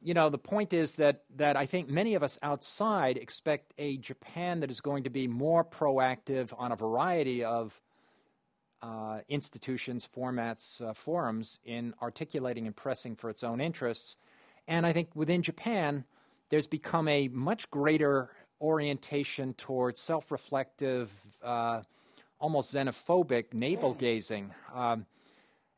the point is that I think many of us outside expect a Japan that is going to be more proactive on a variety of institutions, formats, forums in articulating and pressing for its own interests. And I think within Japan, there's become a much greater orientation towards self-reflective, almost xenophobic navel gazing.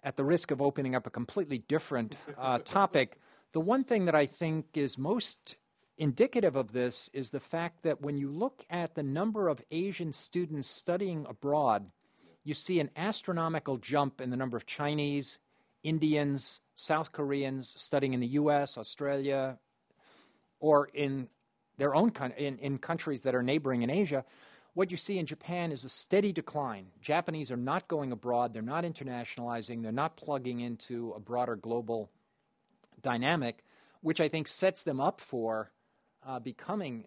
At the risk of opening up a completely different topic, the one thing that I think is most indicative of this is the fact that when you look at the number of Asian students studying abroad, you see an astronomical jump in the number of Chinese, Indians, South Koreans studying in the U.S., Australia, or in their own in countries that are neighboring in Asia. What you see in Japan is a steady decline. Japanese are not going abroad. They're not internationalizing. They're not plugging into a broader global dynamic, which I think sets them up for becoming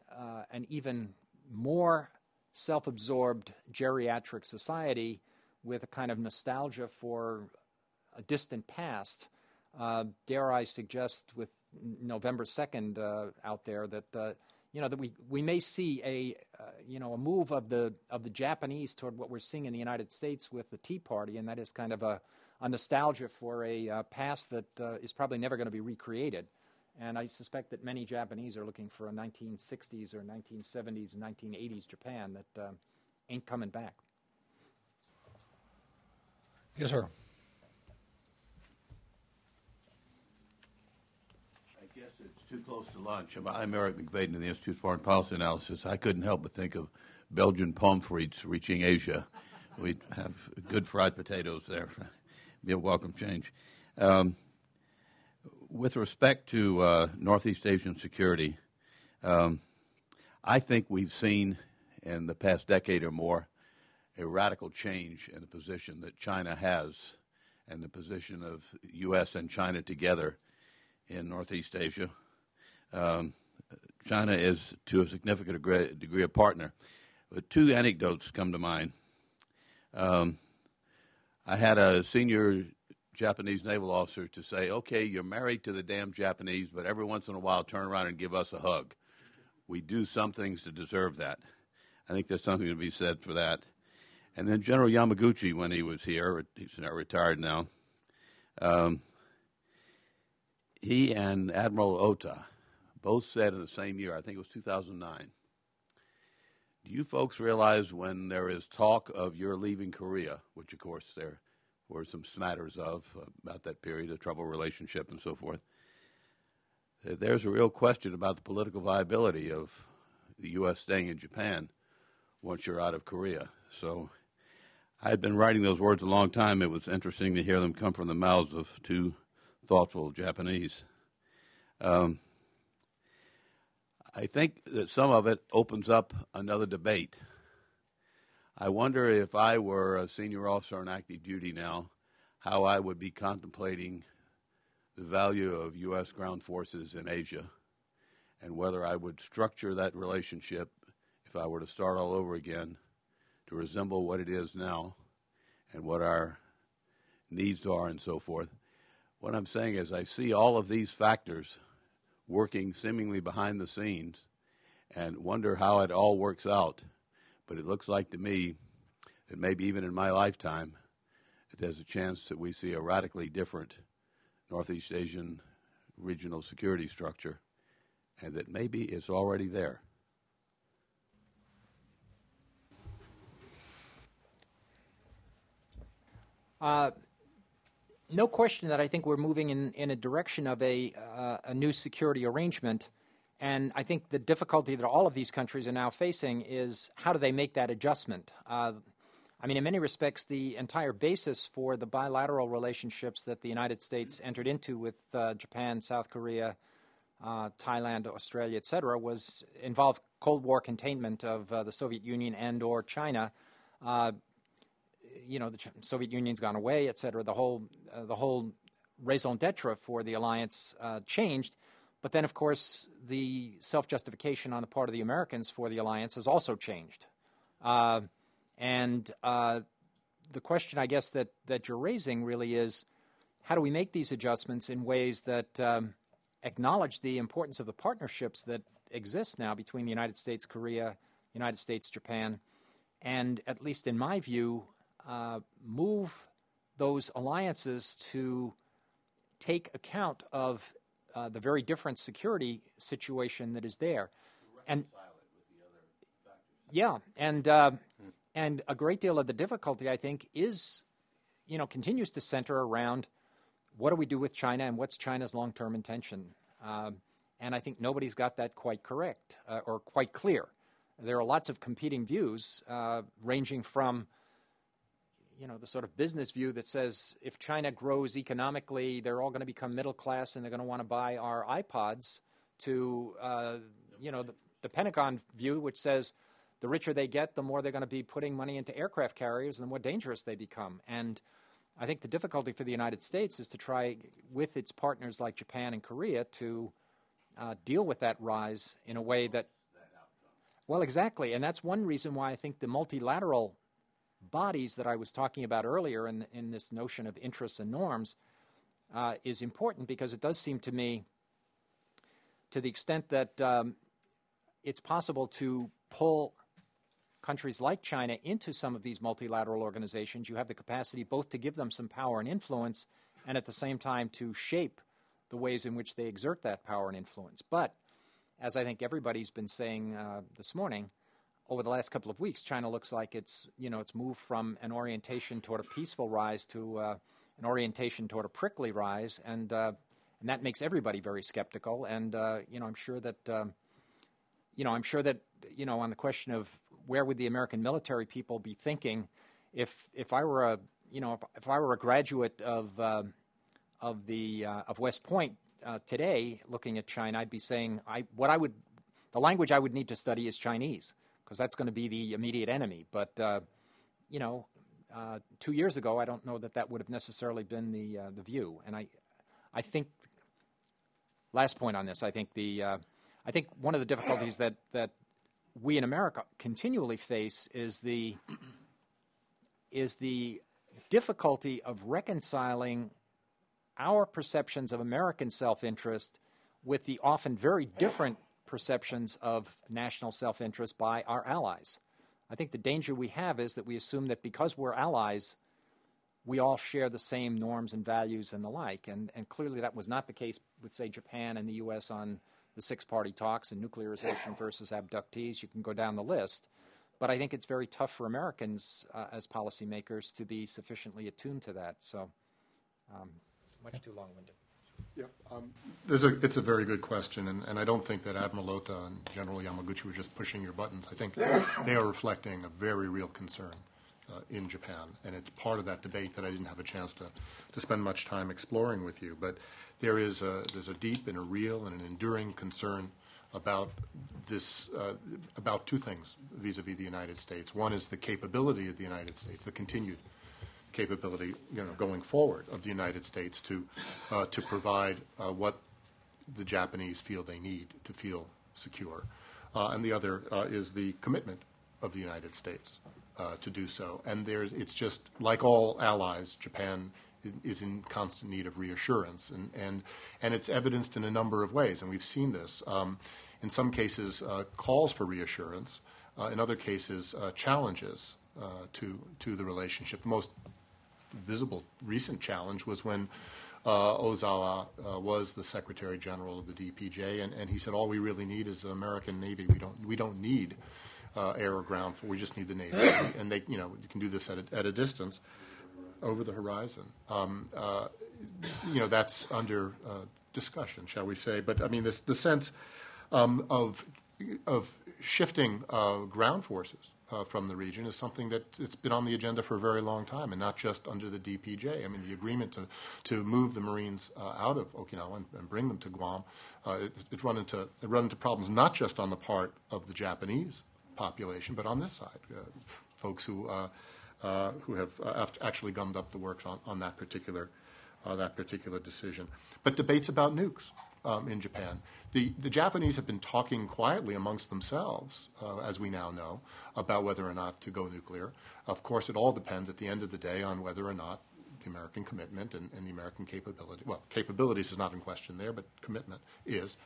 an even more self-absorbed geriatric society with a kind of nostalgia for a distant past. Dare I suggest with November 2nd out there that that we may see a move of the Japanese toward what we're seeing in the United States with the Tea Party, and that is kind of a nostalgia for a past that is probably never going to be recreated. And I suspect that many Japanese are looking for a 1960s or 1970s and 1980s Japan that ain't coming back. Yes, sir. I guess it's too close to lunch. I'm Eric McVaden in the Institute of Foreign Policy Analysis. I couldn't help but think of Belgian pommes frites reaching Asia. We have good fried potatoes there. Be a welcome change. With respect to Northeast Asian security, I think we've seen in the past decade or more a radical change in the position that China has and the position of U.S. and China together in Northeast Asia. China is, to a significant degree, a partner. But two anecdotes come to mind. I had a senior Japanese naval officer to say, okay, you're married to the damn Japanese, but every once in a while turn around and give us a hug. We do some things to deserve that. I think there's something to be said for that. And then General Yamaguchi, when he was here, he's now retired now, he and Admiral Ota both said in the same year, I think it was 2009, do you folks realize when there is talk of your leaving Korea, which of course there were some smatters of about that period, a troubled relationship and so forth, there's a real question about the political viability of the U.S. staying in Japan once you're out of Korea. So I had been writing those words a long time. It was interesting to hear them come from the mouths of two thoughtful Japanese. I think that some of it opens up another debate. I wonder if I were a senior officer on active duty now, how I would be contemplating the value of U.S. ground forces in Asia and whether I would structure that relationship, if I were to start all over again, to resemble what it is now and what our needs are and so forth. What I'm saying is I see all of these factors working seemingly behind the scenes and wonder how it all works out. But it looks like to me that maybe even in my lifetime, that there's a chance that we see a radically different Northeast Asian regional security structure, and that maybe it's already there. No question that I think we're moving in a direction of a new security arrangement. And I think the difficulty that all of these countries are now facing is how do they make that adjustment? I mean, in many respects, the entire basis for the bilateral relationships that the United States entered into with Japan, South Korea, Thailand, Australia, et cetera, involved Cold War containment of the Soviet Union and or China. The Soviet Union's gone away, et cetera. The whole raison d'etre for the alliance changed. But then, of course, the self-justification on the part of the Americans for the alliance has also changed. And the question, I guess, that you're raising really is how do we make these adjustments in ways that acknowledge the importance of the partnerships that exist now between the United States, Korea, United States, Japan, and at least in my view, move those alliances to take account of the very different security situation that is there. And yeah, and a great deal of the difficulty, I think, is, continues to center around what do we do with China and what's China's long-term intention. And I think nobody's got that quite correct or quite clear. There are lots of competing views, ranging from, the sort of business view that says if China grows economically, they're all going to become middle class and they're going to want to buy our iPods, to, the Pentagon view, which says the richer they get, the more they're going to be putting money into aircraft carriers and the more dangerous they become. And I think the difficulty for the United States is to try, with its partners like Japan and Korea, to deal with that rise in a way that, well, exactly. And that's one reason why I think the multilateral bodies that I was talking about earlier in this notion of interests and norms is important, because it does seem to me, to the extent that it's possible to pull countries like China into some of these multilateral organizations, you have the capacity both to give them some power and influence and at the same time to shape the ways in which they exert that power and influence. But as I think everybody's been saying this morning, over the last couple of weeks, China looks like it's moved from an orientation toward a peaceful rise to an orientation toward a prickly rise, and that makes everybody very skeptical. And I'm sure that on the question of where would the American military people be thinking if I were a graduate of West Point today, looking at China, I'd be saying the language I would need to study is Chinese, because that's going to be the immediate enemy. But 2 years ago, I don't know that would have necessarily been the view. And I think, last point on this, I think one of the difficulties that we in America continually face is the difficulty of reconciling our perceptions of American self-interest with the often very different perceptions of national self-interest by our allies. I think the danger we have is that we assume that because we're allies, we all share the same norms and values and the like. And clearly that was not the case with, say, Japan and the U.S. on the six-party talks and nuclearization versus abductees. You can go down the list. But I think it's very tough for Americans as policymakers to be sufficiently attuned to that. So much too long-winded. Yeah, it's a very good question, and I don't think that Admiral Ota and General Yamaguchi were just pushing your buttons. I think they are reflecting a very real concern in Japan, and it's part of that debate that I didn't have a chance to spend much time exploring with you. But there's a deep and a real and an enduring concern about this, about two things vis-a-vis the United States. One is the capability of the United States, the continued capability, going forward of the United States to provide what the Japanese feel they need to feel secure, and the other is the commitment of the United States to do so. And it's just like all allies, Japan is in constant need of reassurance, and it's evidenced in a number of ways, and we've seen this. In some cases, calls for reassurance. In other cases, challenges to the relationship. The most visible recent challenge was when Ozawa was the Secretary General of the DPJ, and he said, all we really need is an American Navy. We don't need air or ground. We just need the Navy, and they, you can do this at a distance, over the horizon. That's under discussion, shall we say? But I mean, the sense of shifting ground forces from the region is something that it's been on the agenda for a very long time, and not just under the DPJ. I mean, the agreement to move the Marines out of Okinawa and bring them to Guam, it run into problems not just on the part of the Japanese population, but on this side, folks who have actually gummed up the works on that particular decision. But debates about nukes in Japan. The Japanese have been talking quietly amongst themselves, as we now know, about whether or not to go nuclear. Of course, it all depends at the end of the day on whether or not the American commitment and the American capability. Well, capabilities is not in question there, but commitment is.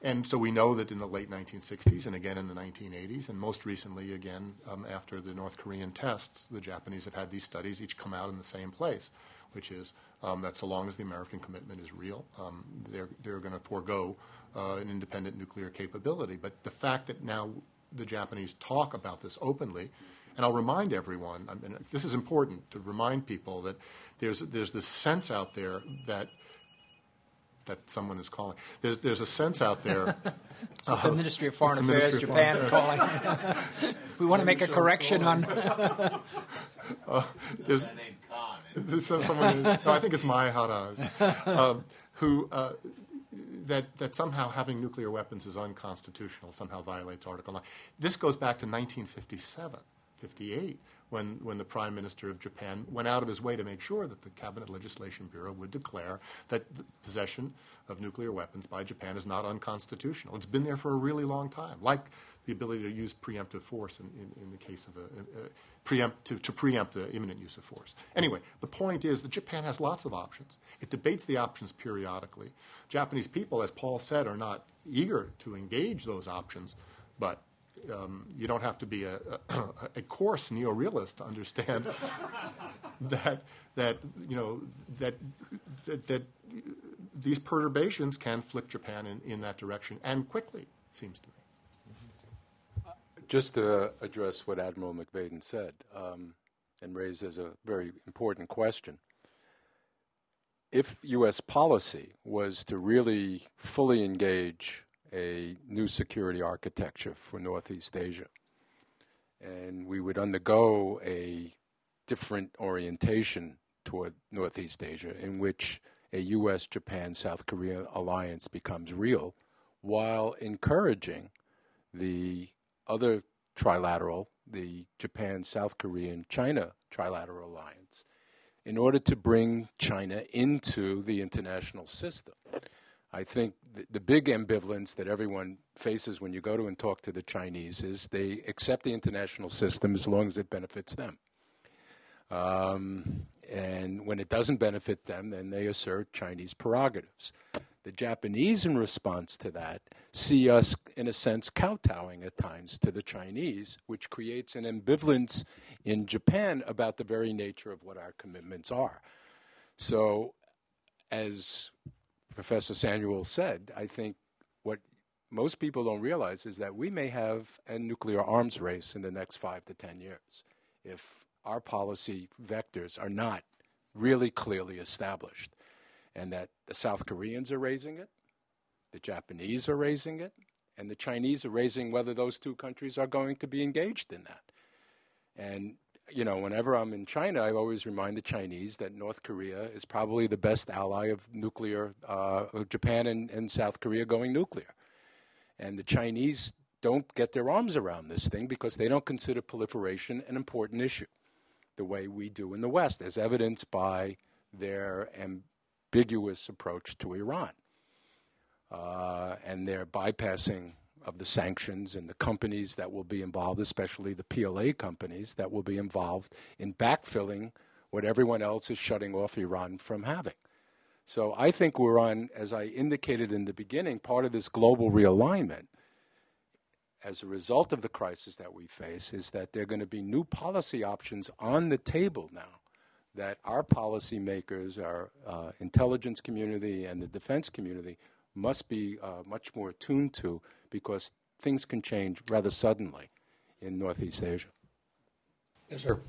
And so we know that in the late 1960s and again in the 1980s, and most recently again after the North Korean tests, the Japanese have had these studies each come out in the same place, which is that so long as the American commitment is real, they're going to forego an independent nuclear capability. But the fact that now the Japanese talk about this openly, and I'll remind everyone, I mean, this is important to remind people that there's this sense out there that someone is calling. There's a sense out there. This is the Ministry of Foreign Affairs, Japan, calling. We want to make a correction on. There's someone. No, I think it's Mai Haraz, who that somehow having nuclear weapons is unconstitutional. Somehow violates Article 9. This goes back to 1957, 58. When the Prime Minister of Japan went out of his way to make sure that the Cabinet Legislation Bureau would declare that the possession of nuclear weapons by Japan is not unconstitutional. It's been there for a really long time, like the ability to use preemptive force in the case of to preempt the imminent use of force. Anyway, the point is that Japan has lots of options. It debates the options periodically. Japanese people, as Paul said, are not eager to engage those options, but you don't have to be a coarse neo-realist to understand that these perturbations can flick Japan in that direction, and quickly, it seems to me. Just to address what Admiral McVaden said, and raise as a very important question, if U.S. policy was to really fully engage a new security architecture for Northeast Asia, and we would undergo a different orientation toward Northeast Asia in which a U.S. Japan South Korea alliance becomes real, while encouraging the other trilateral, the Japan South Korean China trilateral alliance, in order to bring China into the international system. I think the big ambivalence that everyone faces when you go to and talk to the Chinese is they accept the international system as long as it benefits them. And when it doesn't benefit them, then they assert Chinese prerogatives. The Japanese, in response to that, see us, in a sense, kowtowing at times to the Chinese, which creates an ambivalence in Japan about the very nature of what our commitments are. So, as Professor Samuel said, I think what most people don't realize is that we may have a nuclear arms race in the next 5 to 10 years if our policy vectors are not really clearly established, and that the South Koreans are raising it, the Japanese are raising it, and the Chinese are raising whether those two countries are going to be engaged in that. And you know, whenever I'm in China, I always remind the Chinese that North Korea is probably the best ally of nuclear, Japan and South Korea going nuclear. And the Chinese don't get their arms around this thing because they don't consider proliferation an important issue the way we do in the West, as evidenced by their ambiguous approach to Iran and their bypassing of the sanctions and the companies that will be involved, especially the PLA companies that will be involved in backfilling what everyone else is shutting off Iran from having. So I think we're on, as I indicated in the beginning, part of this global realignment as a result of the crisis that we face is that there are going to be new policy options on the table now that our policymakers, our intelligence community and the defense community must be much more attuned to, because things can change rather suddenly in Northeast Asia. Yes, sir.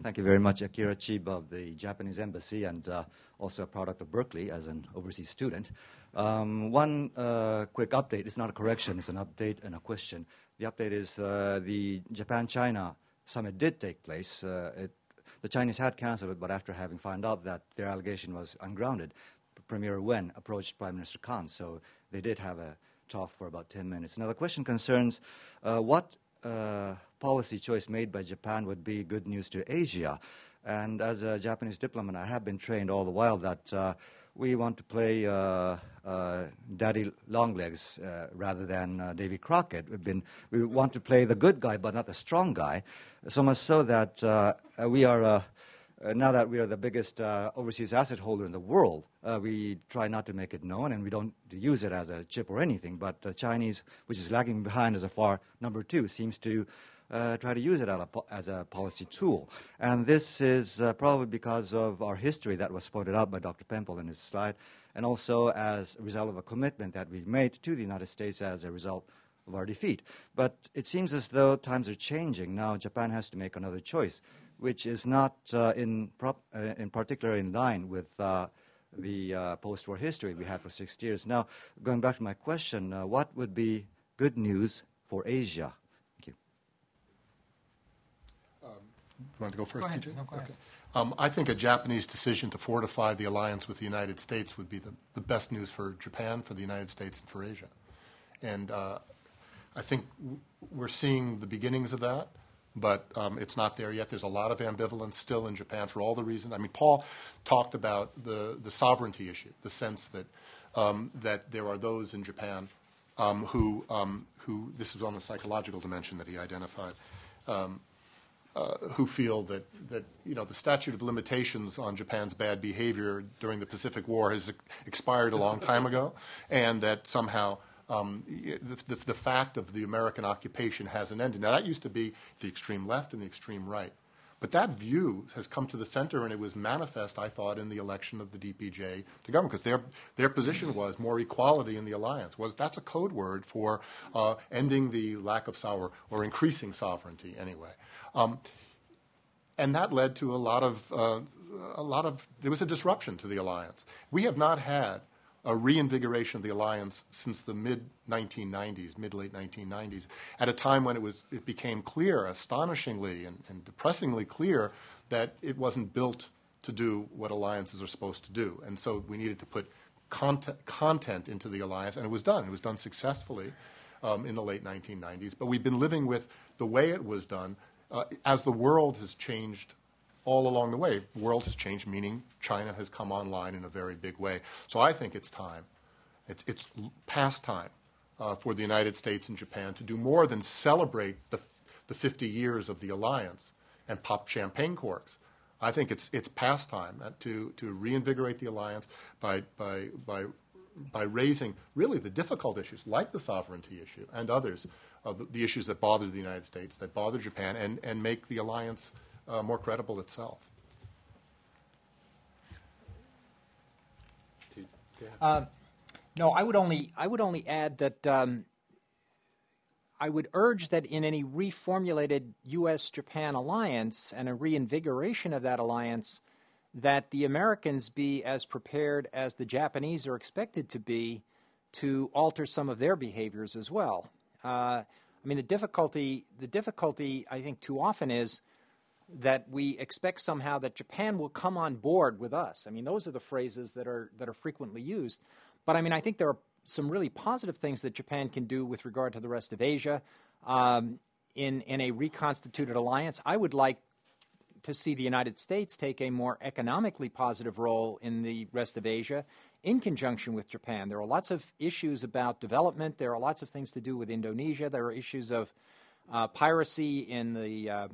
Thank you very much, Akira Chiba of the Japanese Embassy, and also a product of Berkeley as an overseas student. One quick update. It's not a correction. It's an update and a question. The update is the Japan-China summit did take place. The Chinese had canceled it, but after having found out that their allegation was ungrounded, Premier Wen approached Prime Minister Khan, so they did have a talk for about 10 minutes. Now, the question concerns what policy choice made by Japan would be good news to Asia. And as a Japanese diplomat, I have been trained all the while that we want to play Daddy Longlegs rather than Davy Crockett. We want to play the good guy, but not the strong guy. So much so that we are, now that we are the biggest overseas asset holder in the world, we try not to make it known, and we don't use it as a chip or anything. But the Chinese, which is lagging behind as a far number 2, seems to try to use it as a policy tool. And this is probably because of our history that was pointed out by Dr. Pempel in his slide, and also as a result of a commitment that we made to the United States as a result of our defeat. But it seems as though times are changing. Now Japan has to make another choice, which is not in particular in line with the post-war history we had for 60 years. Now, going back to my question, what would be good news for Asia? You want to go first, Go ahead. TJ? No, go ahead. Okay. I think a Japanese decision to fortify the alliance with the United States would be the best news for Japan, for the United States, and for Asia. And I think we're seeing the beginnings of that, but it's not there yet. There's a lot of ambivalence still in Japan for all the reasons. I mean, Paul talked about the sovereignty issue, the sense that that there are those in Japan who this was on the psychological dimension that he identified. Who feel that the statute of limitations on Japan's bad behavior during the Pacific War has expired a long time ago, and that somehow the fact of the American occupation hasn't ended. Now, that used to be the extreme left and the extreme right. But that view has come to the center, and it was manifest, I thought, in the election of the DPJ to government, because their position was more equality in the alliance. That's a code word for ending the lack of or increasing sovereignty, anyway. And that led to a lot of there was a disruption to the alliance. We have not had a reinvigoration of the alliance since the mid-late 1990s, at a time when it became clear, astonishingly and depressingly clear, that it wasn't built to do what alliances are supposed to do. And so we needed to put content into the alliance, and it was done. It was done successfully in the late 1990s. But we've been living with the way it was done as the world has changed all along the way. The world has changed, meaning China has come online in a very big way. So I think it's time. It's past time for the United States and Japan to do more than celebrate the 50 years of the alliance and pop champagne corks. I think it's past time to reinvigorate the alliance by raising really the difficult issues like the sovereignty issue and others, the issues that bother the United States, that bother Japan, and make the alliance more credible itself. No, I would only add that I would urge that in any reformulated U.S.-Japan alliance and a reinvigoration of that alliance, that the Americans be as prepared as the Japanese are expected to be to alter some of their behaviors as well. I mean, the difficulty I think too often is that we expect somehow that Japan will come on board with us. I mean, those are the phrases that are frequently used. But I mean, I think there are some really positive things that Japan can do with regard to the rest of Asia in a reconstituted alliance. I would like to see the United States take a more economically positive role in the rest of Asia in conjunction with Japan. There are lots of issues about development. There are lots of things to do with Indonesia. There are issues of piracy in the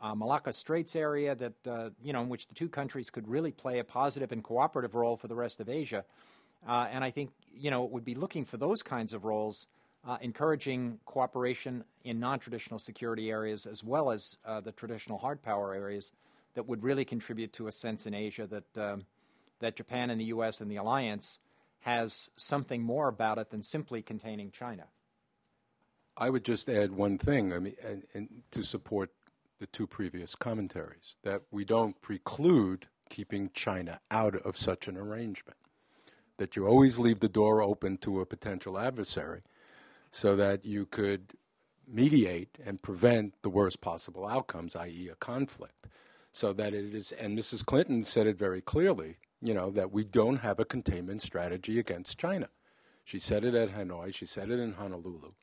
Malacca Straits area that in which the two countries could really play a positive and cooperative role for the rest of Asia. And I think it would be looking for those kinds of roles, encouraging cooperation in non-traditional security areas as well as the traditional hard power areas that would really contribute to a sense in Asia that Japan and the U.S. and the alliance has something more about it than simply containing China. I would just add one thing, and to support the two previous commentaries, that we don't preclude keeping China out of such an arrangement, that you always leave the door open to a potential adversary so that you could mediate and prevent the worst possible outcomes, i.e. a conflict, so that it is, and Mrs. Clinton said it very clearly, that we don't have a containment strategy against China. She said it at Hanoi, she said it in Honolulu.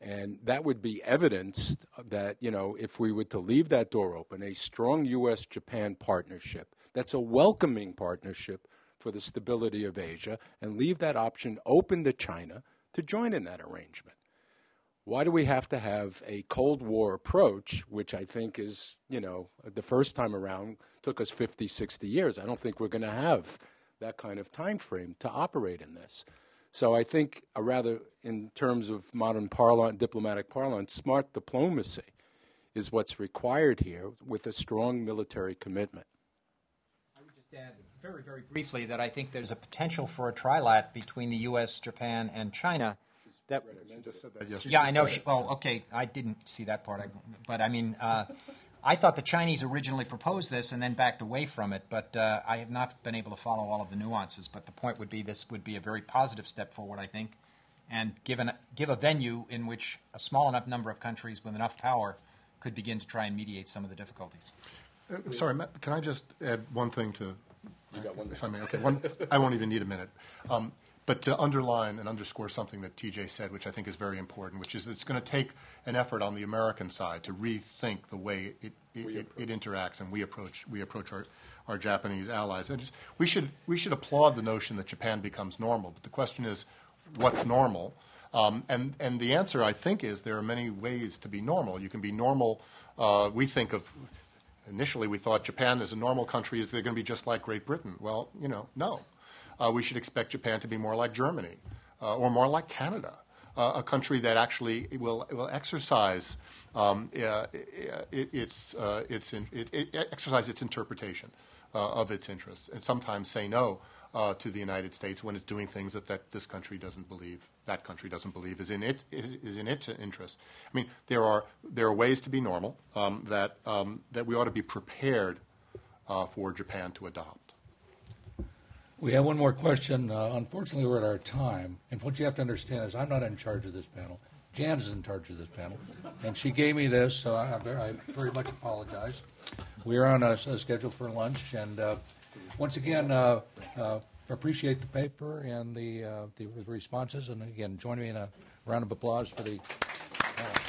And that would be evidence that, if we were to leave that door open, a strong U.S.-Japan partnership that's a welcoming partnership for the stability of Asia, and leave that option open to China to join in that arrangement. Why do we have to have a Cold War approach, which I think is, the first time around took us 50, 60 years? I don't think we're going to have that kind of time frame to operate in this. So I think, rather, in terms of modern diplomatic parlance, smart diplomacy is what's required here with a strong military commitment. I would just add very, very briefly that I think there's a potential for a trilat between the U.S., Japan, and China. That, She just said that yesterday. yeah, I know. Okay, I didn't see that part. But I mean, I thought the Chinese originally proposed this and then backed away from it, but I have not been able to follow all of the nuances. But the point would be this would be a very positive step forward, I think, and give a venue in which a small enough number of countries with enough power could begin to try and mediate some of the difficulties. Sorry, Matt, can I just add one thing to, if I may? Okay, I won't even need a minute. But to underline and underscore something that TJ said, which I think is very important, which is it's going to take an effort on the American side to rethink the way it interacts and we approach our Japanese allies. And we should applaud the notion that Japan becomes normal, but the question is, what's normal? And the answer, I think, is there are many ways to be normal. You can be normal. Initially we thought Japan as a normal country is they're going to be just like Great Britain. Well, no. We should expect Japan to be more like Germany or more like Canada, a country that actually will exercise exercise its interpretation of its interests, and sometimes say no to the United States when it's doing things that this country doesn't believe, that country doesn't believe is in its interest. I mean, there are ways to be normal that we ought to be prepared for Japan to adopt. We have one more question. Unfortunately, we're at our time. And what you have to understand is I'm not in charge of this panel. Jan is in charge of this panel. And she gave me this, so I very much apologize. We are on a schedule for lunch. And once again, appreciate the paper and the responses. And again, join me in a round of applause for the panel.